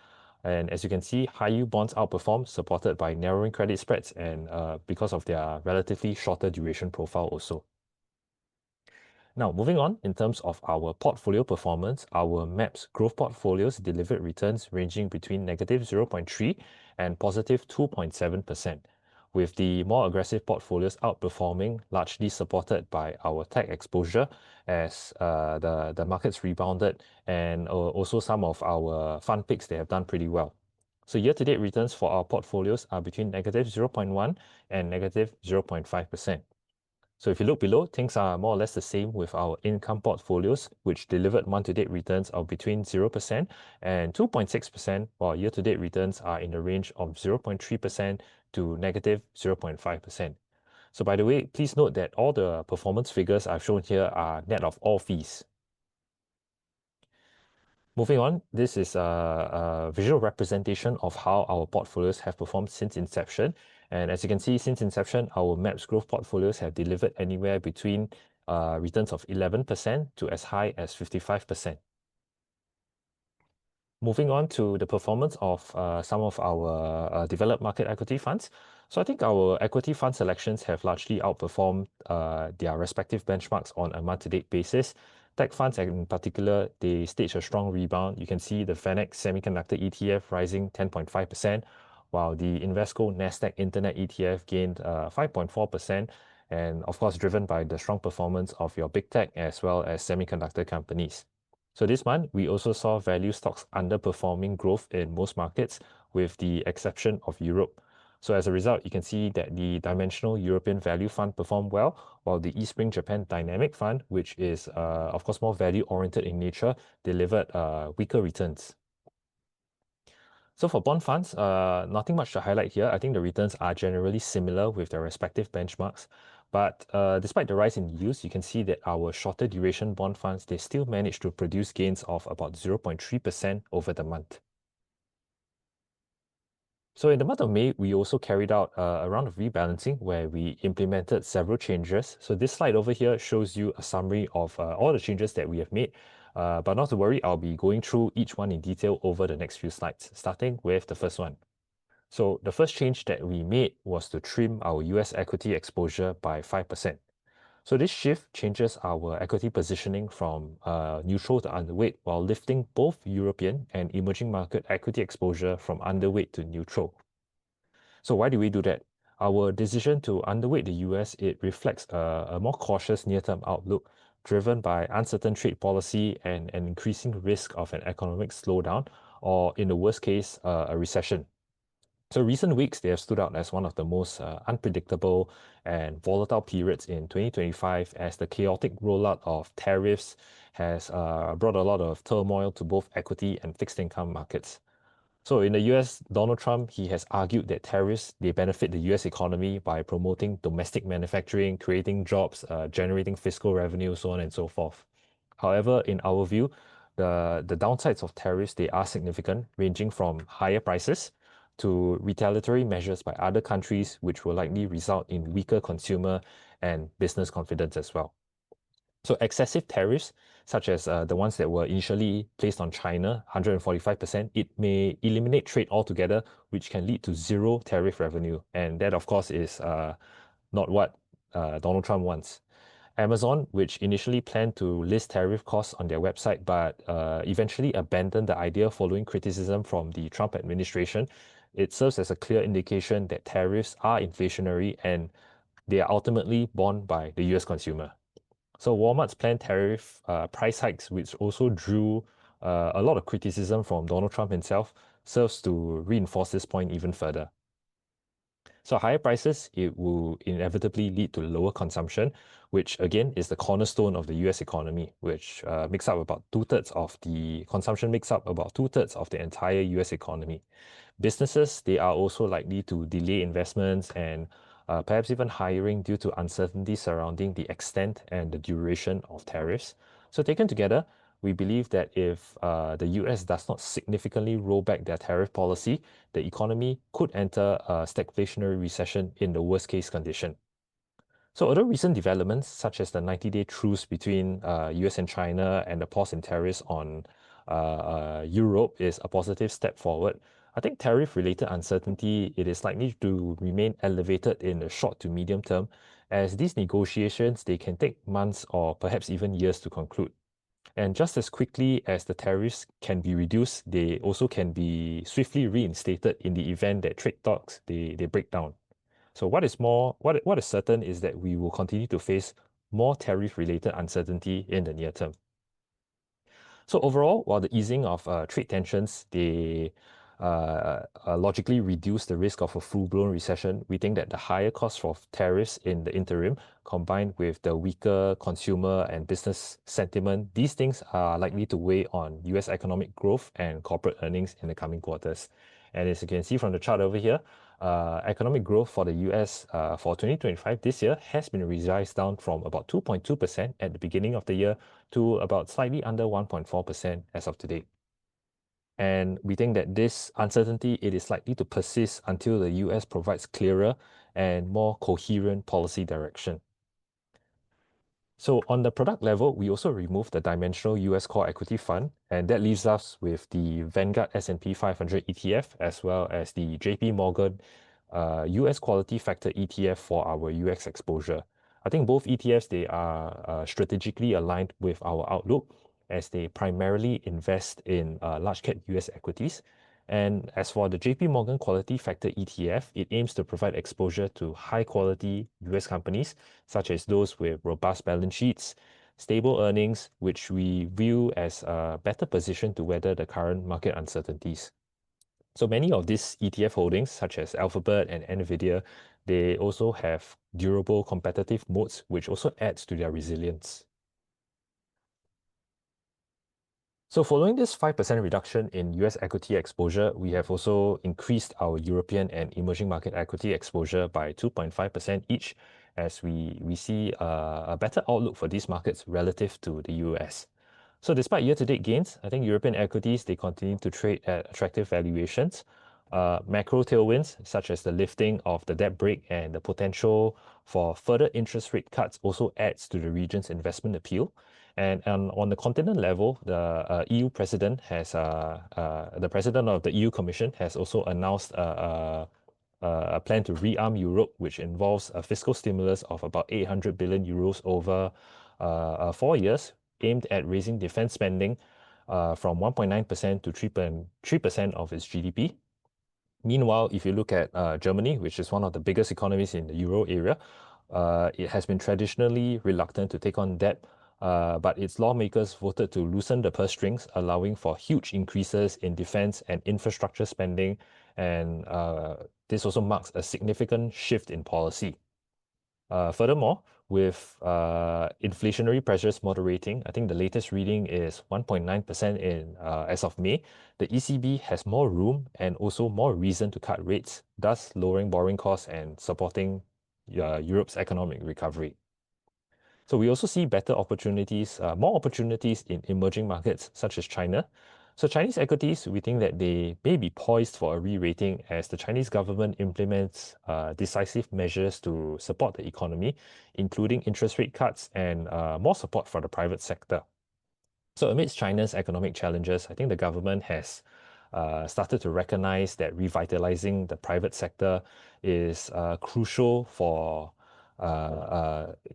And as you can see, high-yield bonds outperformed, supported by narrowing credit spreads and because of their relatively shorter duration profile also. Now, moving on, in terms of our portfolio performance, our MAPS growth portfolios delivered returns ranging between negative 0.3 and positive 2.7%, with the more aggressive portfolios outperforming, largely supported by our tech exposure as the markets rebounded, and also some of our fund picks, they have done pretty well. So year-to-date returns for our portfolios are between negative 0.1 and negative 0.5%. So if you look below, things are more or less the same with our income portfolios, which delivered month-to-date returns of between 0% and 2.6%, while year-to-date returns are in the range of 0.3% to negative 0.5%. So by the way, please note that all the performance figures I've shown here are net of all fees. Moving on, this is a visual representation of how our portfolios have performed since inception. And as you can see, since inception, our MAPS growth portfolios have delivered anywhere between returns of 11% to as high as 55%. Moving on to the performance of some of our developed market equity funds. So I think our equity fund selections have largely outperformed their respective benchmarks on a month-to-date basis. Tech funds in particular, they staged a strong rebound. You can see the Fnac Semiconductor ETF rising 10.5%, while the Invesco Nasdaq Internet ETF gained 5.4%, and of course driven by the strong performance of your big tech as well as semiconductor companies. So this month, we also saw value stocks underperforming growth in most markets, with the exception of Europe. So as a result, you can see that the Dimensional European Value Fund performed well, while the Eastspring Japan Dynamic Fund, which is of course more value-oriented in nature, delivered weaker returns. So for bond funds, nothing much to highlight here. I think the returns are generally similar with their respective benchmarks. But despite the rise in yields, you can see that our shorter duration bond funds, they still managed to produce gains of about 0.3% over the month. So in the month of May, we also carried out a round of rebalancing where we implemented several changes. So this slide over here shows you a summary of all the changes that we have made. But not to worry, I'll be going through each one in detail over the next few slides, starting with the first one. So the first change that we made was to trim our US equity exposure by 5%. So this shift changes our equity positioning from neutral to underweight, while lifting both European and emerging market equity exposure from underweight to neutral. So why do we do that? Our decision to underweight the US, it reflects a more cautious near-term outlook driven by uncertain trade policy and an increasing risk of an economic slowdown, or in the worst case, a recession. So recent weeks, they have stood out as one of the most unpredictable and volatile periods in 2025, as the chaotic rollout of tariffs has brought a lot of turmoil to both equity and fixed income markets. So in the US, Donald Trump, he has argued that tariffs, they benefit the US economy by promoting domestic manufacturing, creating jobs, generating fiscal revenue, so on and so forth. However, in our view, the downsides of tariffs, they are significant, ranging from higher prices to retaliatory measures by other countries, which will likely result in weaker consumer and business confidence as well. So excessive tariffs, such as the ones that were initially placed on China, 145%, it may eliminate trade altogether, which can lead to zero tariff revenue. And that, of course, is not what Donald Trump wants. Amazon, which initially planned to list tariff costs on their website, but eventually abandoned the idea following criticism from the Trump administration. It serves as a clear indication that tariffs are inflationary and they are ultimately borne by the US consumer. So Walmart's planned tariff price hikes, which also drew a lot of criticism from Donald Trump himself, serves to reinforce this point even further. So higher prices, it will inevitably lead to lower consumption, which again is the cornerstone of the US economy, which makes up about 2/3 of the consumption, makes up about 2/3 of the entire US economy. Businesses, they are also likely to delay investments and perhaps even hiring due to uncertainty surrounding the extent and the duration of tariffs. So taken together, we believe that if the US does not significantly roll back their tariff policy, the economy could enter a stagflationary recession in the worst case condition. So other recent developments, such as the 90-day truce between US and China and the pause in tariffs on Europe, is a positive step forward. I think tariff-related uncertainty, it is likely to remain elevated in the short to medium term, as these negotiations, they can take months or perhaps even years to conclude. And just as quickly as the tariffs can be reduced, they also can be swiftly reinstated in the event that trade talks, they break down. So what is certain is that we will continue to face more tariff-related uncertainty in the near term. So overall, while the easing of trade tensions, they logically reduce the risk of a full-blown recession, we think that the higher cost of tariffs in the interim, combined with the weaker consumer and business sentiment, these things are likely to weigh on US economic growth and corporate earnings in the coming quarters. And as you can see from the chart over here, economic growth for the US for 2025 this year has been revised down from about 2.2% at the beginning of the year to about slightly under 1.4% as of today. And we think that this uncertainty, it is likely to persist until the US provides clearer and more coherent policy direction. So on the product level, we also removed the dimensional US core equity fund, and that leaves us with the Vanguard S&P 500 ETF as well as the JP Morgan US Quality Factor ETF for our US exposure. I think both ETFs, they are strategically aligned with our outlook as they primarily invest in large cap US equities. And as for the JP Morgan Quality Factor ETF, it aims to provide exposure to high quality US companies, such as those with robust balance sheets, stable earnings, which we view as a better position to weather the current market uncertainties. So many of these ETF holdings, such as Alphabet and Nvidia, they also have durable competitive moats, which also adds to their resilience. So following this 5% reduction in US equity exposure, we have also increased our European and emerging market equity exposure by 2.5% each, as we see a better outlook for these markets relative to the US. So despite year-to-date gains, I think European equities, they continue to trade at attractive valuations. Macro tailwinds, such as the lifting of the debt brake and the potential for further interest rate cuts, also adds to the region's investment appeal. And on the continent level, the EU president has, the president of the EU Commission has also announced a plan to rearm Europe, which involves a fiscal stimulus of about 800 billion euros over 4 years, aimed at raising defense spending from 1.9% to 3% of its GDP. Meanwhile, if you look at Germany, which is one of the biggest economies in the Euro area, it has been traditionally reluctant to take on debt, but its lawmakers voted to loosen the purse strings, allowing for huge increases in defense and infrastructure spending, and this also marks a significant shift in policy. Furthermore, with inflationary pressures moderating, I think the latest reading is 1.9% in as of May. The ECB has more room and also more reason to cut rates, thus lowering borrowing costs and supporting Europe's economic recovery. So we also see better opportunities, more opportunities in emerging markets such as China. So Chinese equities, we think that they may be poised for a re-rating as the Chinese government implements decisive measures to support the economy, including interest rate cuts and more support for the private sector. So amidst China's economic challenges, I think the government has started to recognize that revitalizing the private sector is crucial for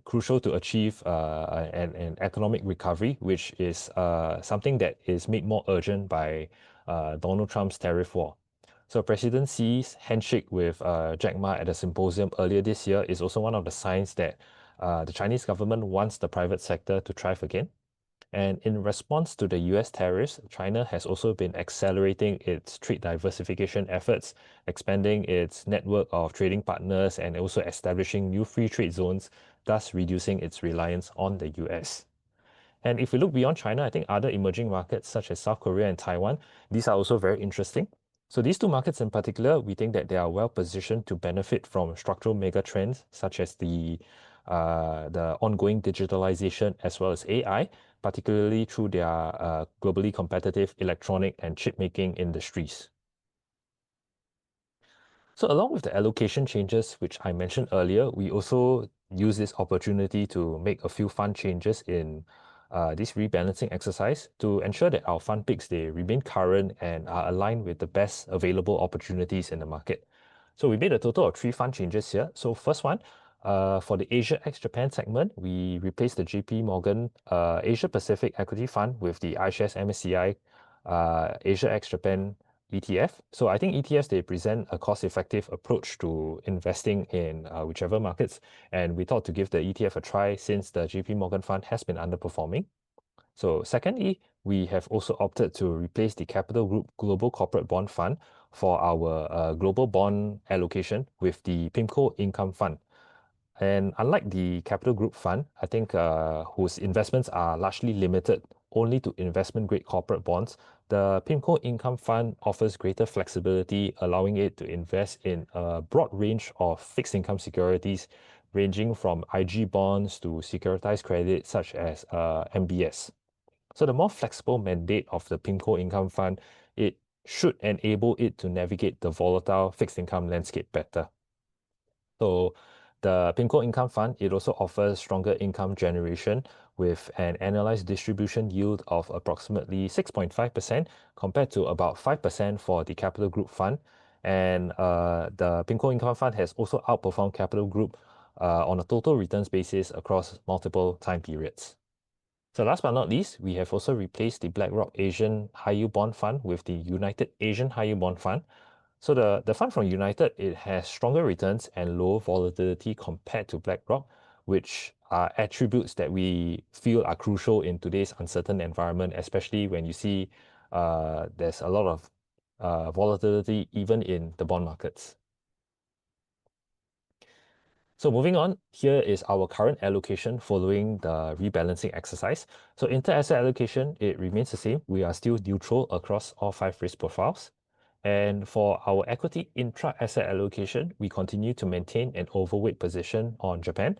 crucial to achieve an economic recovery, which is something that is made more urgent by Donald Trump's tariff war. So President Xi's handshake with Jack Ma at a symposium earlier this year is also one of the signs that the Chinese government wants the private sector to thrive again. And in response to the US tariffs, China has also been accelerating its trade diversification efforts, expanding its network of trading partners and also establishing new free trade zones, thus reducing its reliance on the US. And if we look beyond China, I think other emerging markets such as South Korea and Taiwan, these are also very interesting. So these two markets in particular, we think that they are well positioned to benefit from structural mega trends such as the ongoing digitalization as well as AI, particularly through their globally competitive electronic and chip making industries. So along with the allocation changes, which I mentioned earlier, we also use this opportunity to make a few fund changes in this rebalancing exercise to ensure that our fund picks, they remain current and are aligned with the best available opportunities in the market. So we made a total of 3 fund changes here. So first one, for the Asia ex-Japan segment, we replaced the JP Morgan Asia Pacific Equity Fund with the iShares MSCI Asia ex-Japan ETF. So I think ETFs, they present a cost-effective approach to investing in whichever markets. And we thought to give the ETF a try since the JP Morgan fund has been underperforming. So secondly, we have opted opted to replace the Capital Group Global Corporate Bond Fund for our global bond allocation with the PIMCO Income Fund. And unlike the Capital Group Fund, I think whose investments are largely limited only to investment-grade corporate bonds, the PIMCO Income Fund offers greater flexibility, allowing it to invest in a broad range of fixed income securities, ranging from IG bonds to securitized credit such as MBS. So the more flexible mandate of the PIMCO Income Fund, it should enable it to navigate the volatile fixed income landscape better. So the PIMCO Income Fund, it also offers stronger income generation with an annualized distribution yield of approximately 6.5% compared to about 5% for the Capital Group Fund. And the PIMCO Income Fund has also outperformed Capital Group on a total returns basis across multiple time periods. So last but not least, we have also replaced the BlackRock Asian High Yield Bond Fund with the United Asian High Yield Bond Fund. So the fund from United, it has stronger returns and lower volatility compared to BlackRock, which are attributes that we feel are crucial in today's uncertain environment, especially when you see there's a lot of volatility even in the bond markets. So moving on, here is our current allocation following the rebalancing exercise. So inter-asset allocation, it remains the same. We are still neutral across all 5 risk profiles. And for our equity intra-asset allocation, we continue to maintain an overweight position on Japan.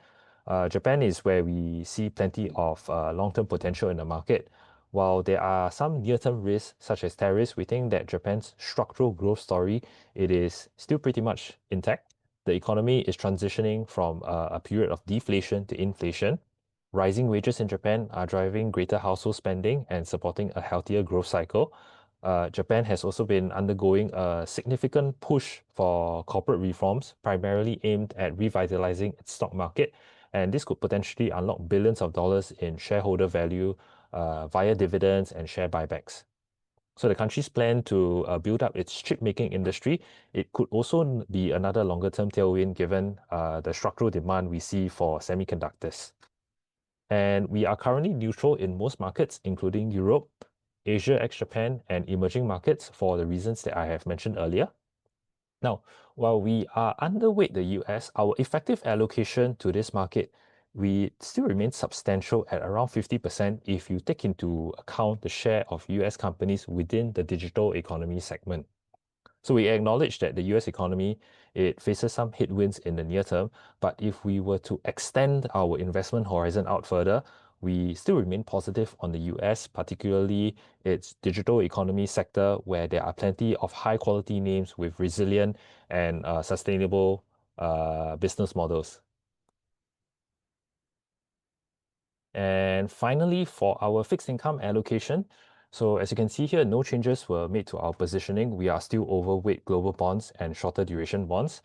Japan is where we see plenty of long-term potential in the market. While there are some near-term risks, such as tariffs, we think that Japan's structural growth story, it is still pretty much intact. The economy is transitioning from a period of deflation to inflation. Rising wages in Japan are driving greater household spending and supporting a healthier growth cycle. Japan has also been undergoing a significant push for corporate reforms, primarily aimed at revitalizing its stock market. And this could potentially unlock billions of dollars in shareholder value via dividends and share buybacks. So the country's plan to build up its chip making industry, it could also be another longer term tailwind given the structural demand we see for semiconductors. And we are currently neutral in most markets, including Europe, Asia ex-Japan, and emerging markets for the reasons that I have mentioned earlier. Now, while we are underweight the US, our effective allocation to this market, we still remain substantial at around 50% if you take into account the share of US companies within the digital economy segment. So we acknowledge that the US economy, it faces some headwinds in the near term, but if we were to extend our investment horizon out further, we still remain positive on the US, particularly its digital economy sector, where there are plenty of high quality names with resilient and sustainable business models. And finally, for our fixed income allocation, so as you can see here, no changes were made to our positioning. We are still overweight global bonds and shorter duration bonds.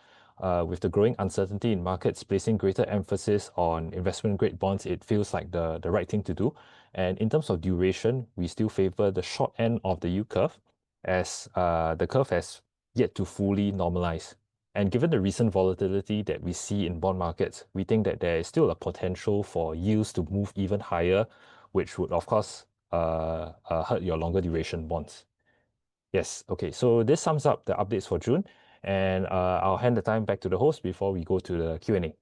with the growing uncertainty in markets placing greater emphasis on investment-grade bonds, it feels like the right thing to do. And in terms of duration, we still favor the short end of the yield curve, as the curve has yet to fully normalize. And given the recent volatility that we see in bond markets, we think that there is still a potential for yields to move even higher, which would, of course, hurt your longer duration bonds. Yes, okay, so this sums up the updates for June, and I'll hand the time back to the host before we go to the Q&A.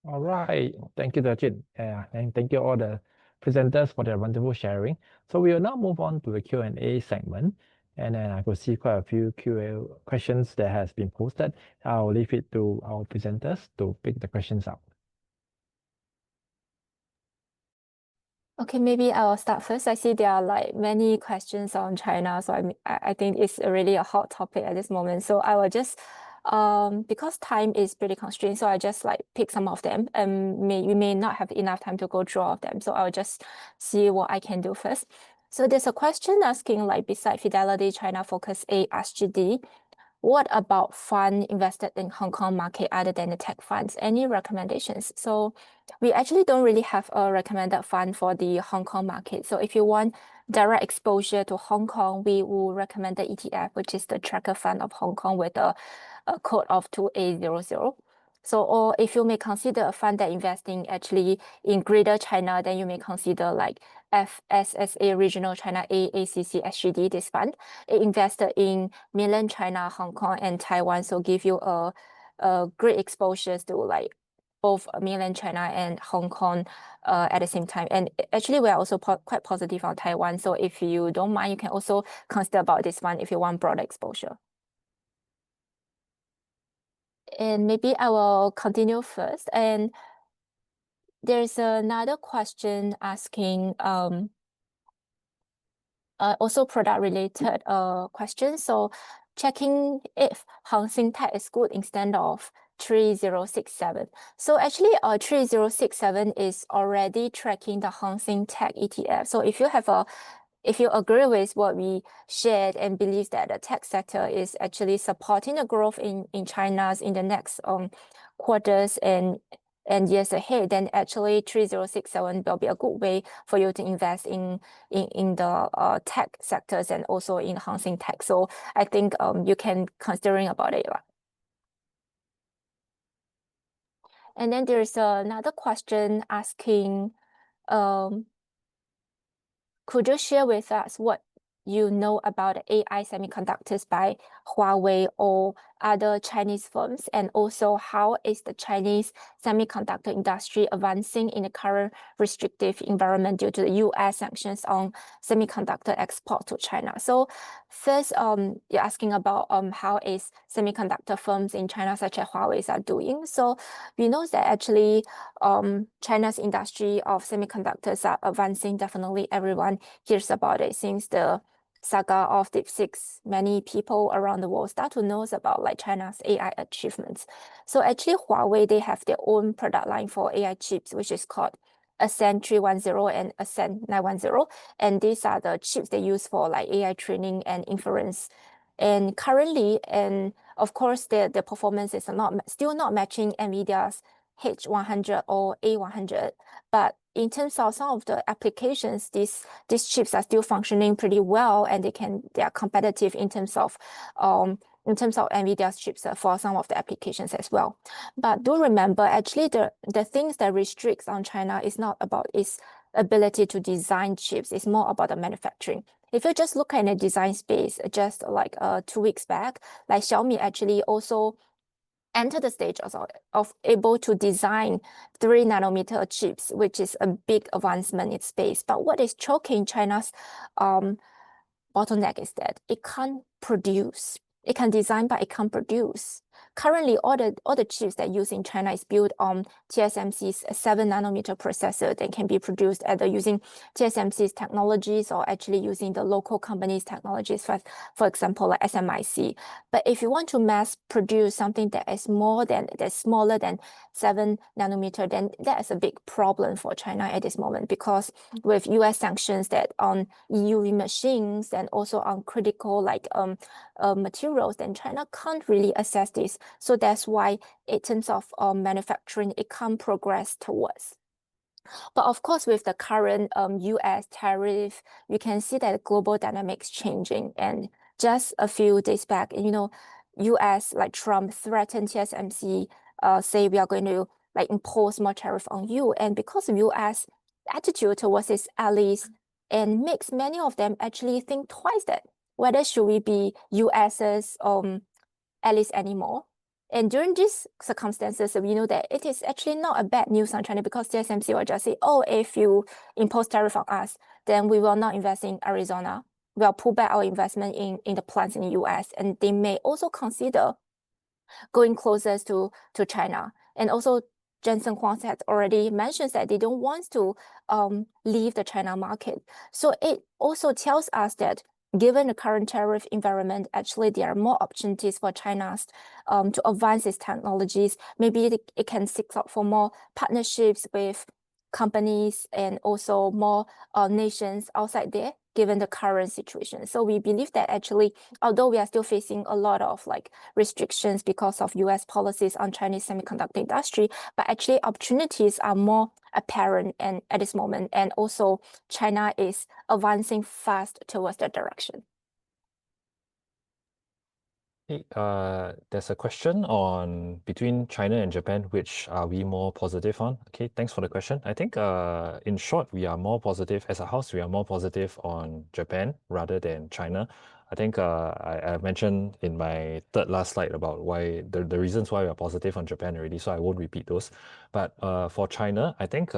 All right, thank you, Dajin. And thank you all the presenters for their wonderful sharing. So we will now move on to the Q&A segment. And then I could see quite a few Q&A questions that has been posted. I'll leave it to our presenters to pick the questions out. Okay, maybe I'll start first. I see there are like many questions on China, so I think it's really a hot topic at this moment. So I will just because time is pretty constrained, so I just like pick some of them, and we may not have enough time to go through all of them. So I'll just see what I can do first. So there's a question asking, like, beside Fidelity China Focus A SGD, what about fund invested in Hong Kong market other than the tech funds? Any recommendations? So we actually don't really have a recommended fund for the Hong Kong market. So if you want direct exposure to Hong Kong, we will recommend the ETF, which is the Tracker Fund of Hong Kong with a code of 2800. So, or if you may consider a fund that investing actually in Greater China, then you may consider like FSSA Regional China AACC SGD, this fund. It invested in mainland China, Hong Kong, and Taiwan, so give you a great exposures to like both mainland China and Hong Kong at the same time. And actually, we're also quite positive on Taiwan. So if you don't mind, you can also consider about this one if you want broader exposure. And maybe I will continue first. And there's another question asking also product related question. So checking if Hang Seng Tech is good instead of 3067. So actually 3067 is already tracking the Hang Seng Tech ETF. So if you agree with what we shared and believe that the tech sector is actually supporting the growth in China's in the next quarters and years ahead, then actually 3067 will be a good way for you to invest in the tech sectors and also in Hang Seng Tech. So I think you can considering about it. And then there's another question asking, could you share with us what you know about the AI semiconductors by Huawei or other Chinese firms? And also, how is the Chinese semiconductor industry advancing in the current restrictive environment due to the US sanctions on semiconductor export to China? So first, you're asking about how is semiconductor firms in China such as Huawei are doing. So we know that actually China's industry of semiconductors are advancing. Definitely everyone hears about it since the saga of DeepSeek. Many people around the world start to know about like China's AI achievements. So actually Huawei, they have their own product line for AI chips, which is called Ascend 310 and Ascend 910. And these are the chips they use for like AI training and inference. And currently, and of course, the performance is still not matching NVIDIA's H100 or A100, but in terms of some of the applications, these chips are still functioning pretty well, and they are competitive in terms of NVIDIA's chips for some of the applications as well. But do remember, actually, the things that restricts on China is not about its ability to design chips. It's more about the manufacturing. If you just look at the design space, just like 2 weeks back, like Xiaomi actually also enter the stage of able to design 3 nanometer chips, which is a big advancement in space. But what is choking China's bottleneck is that it can't produce. It can design, but it can't produce. currently all the chips that use in China is built on TSMC's 7-nanometer processor that can be produced either using TSMC's technologies or actually using the local company's technologies, for example, like SMIC. But if you want to mass produce something that is smaller than 7-nanometer, then that is a big problem for China at this moment, because with US sanctions that on EUV machines and also on critical like materials, then China can't really assess this. So that's why in terms of manufacturing, it can't progress towards. But of course, with the current US tariff, you can see that global dynamics changing. And just a few days back, US, like Trump, threatened TSMC, say we are going to like impose more tariff on you. And because of US attitude towards its allies, and makes many of them actually think twice that whether should we be US's allies anymore. And during these circumstances, we know that it is actually not a bad news on China, because TSMC will just say, oh, if you impose tariff on us, then we will not invest in Arizona. We'll pull back our investment in the plants in the US. And they may also consider going closer to China. And also, Jensen Huang has already mentioned that they don't want to leave the China market. So it also tells us that given the current tariff environment, actually there are more opportunities for China to advance its technologies. Maybe it can seek out for more partnerships with companies and also more nations outside there, given the current situation. So we believe that actually, although we are still facing a lot of like restrictions because of US policies on Chinese semiconductor industry, but actually opportunities are more apparent and at this moment. And also China is advancing fast towards that direction. There's a question on between China and Japan, which are we more positive on? Okay, thanks for the question. I think in short, we are more positive as a house. We are more positive on Japan rather than China. I think I mentioned in my third last slide about why the reasons why we are positive on Japan already, so I won't repeat those. But for China, I think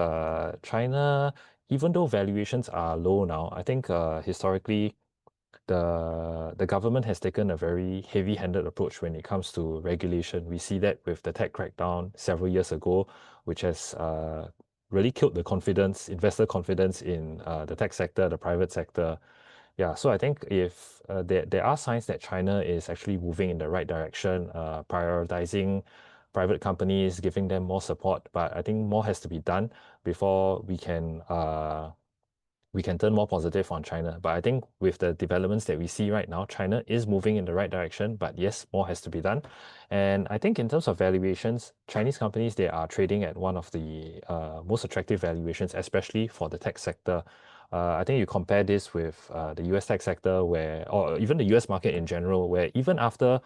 China, even though valuations are low now, I think historically the government has taken a very heavy-handed approach when it comes to regulation. We see that with the tech crackdown several years ago, which has really killed the confidence, investor confidence in the tech sector, the private sector. Yeah, so I think if there are signs that China is actually moving in the right direction, prioritizing private companies, giving them more support, but I think more has to be done before we can turn more positive on China. But I think with the developments that we see right now, China is moving in the right direction, but yes, more has to be done. And I think in terms of valuations, Chinese companies, they are trading at one of the most attractive valuations, especially for the tech sector. I think you compare this with the US tech sector or even the US market in general, where even after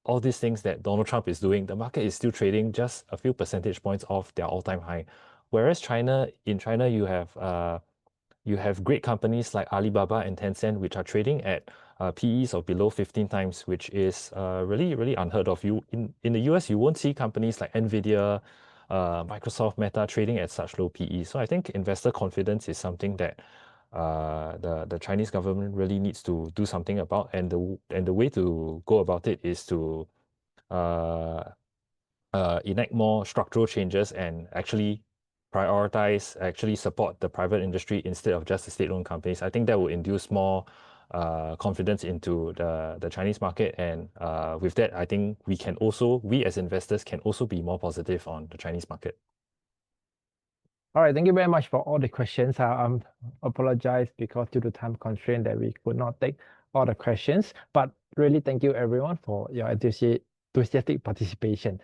all these things that Donald Trump is doing, the market is still trading just a few percentage points off their all-time high. Whereas in China, you have great companies like Alibaba and Tencent, which are trading at PEs of below 15 times, which is really, really unheard of. In the US, you won't see companies like NVIDIA, Microsoft, Meta trading at such low PE. So I think investor confidence is something that the Chinese government really needs to do something about. And the way to go about it is to enact more structural changes and actually support the private industry instead of just the state-owned companies. I think that will induce more confidence into the Chinese market. And with that, I think we as investors can also be more positive on the Chinese market. All right, thank you very much for all the questions. I apologize because due to time constraint that we could not take all the questions, but really thank you everyone for your enthusiastic participation.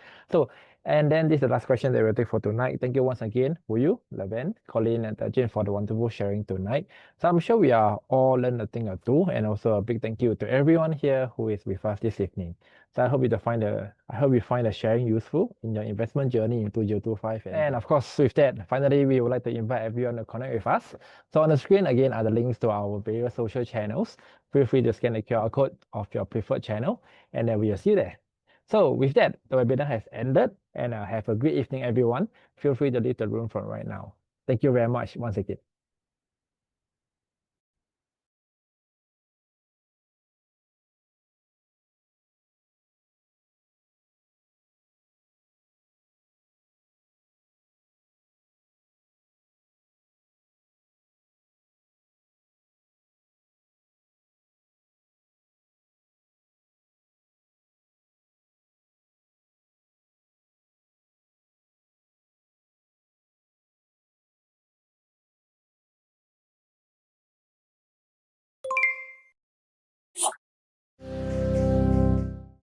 And then this is the last question that we'll take for tonight. Thank you once again, Huyu, Levin, Colin, and Jane for the wonderful sharing tonight. So I'm sure we are all learned a thing or two, and also a big thank you to everyone here who is with us this evening. So I hope you find the sharing useful in your investment journey in 2025. And of course, with that, finally, we would like to invite everyone to connect with us. So on the screen again are the links to our various social channels. Feel free to scan the QR code of your preferred channel, and then we will see you there. So with that, the webinar has ended, and have a great evening, everyone. Feel free to leave the room from right now. Thank you very much once again.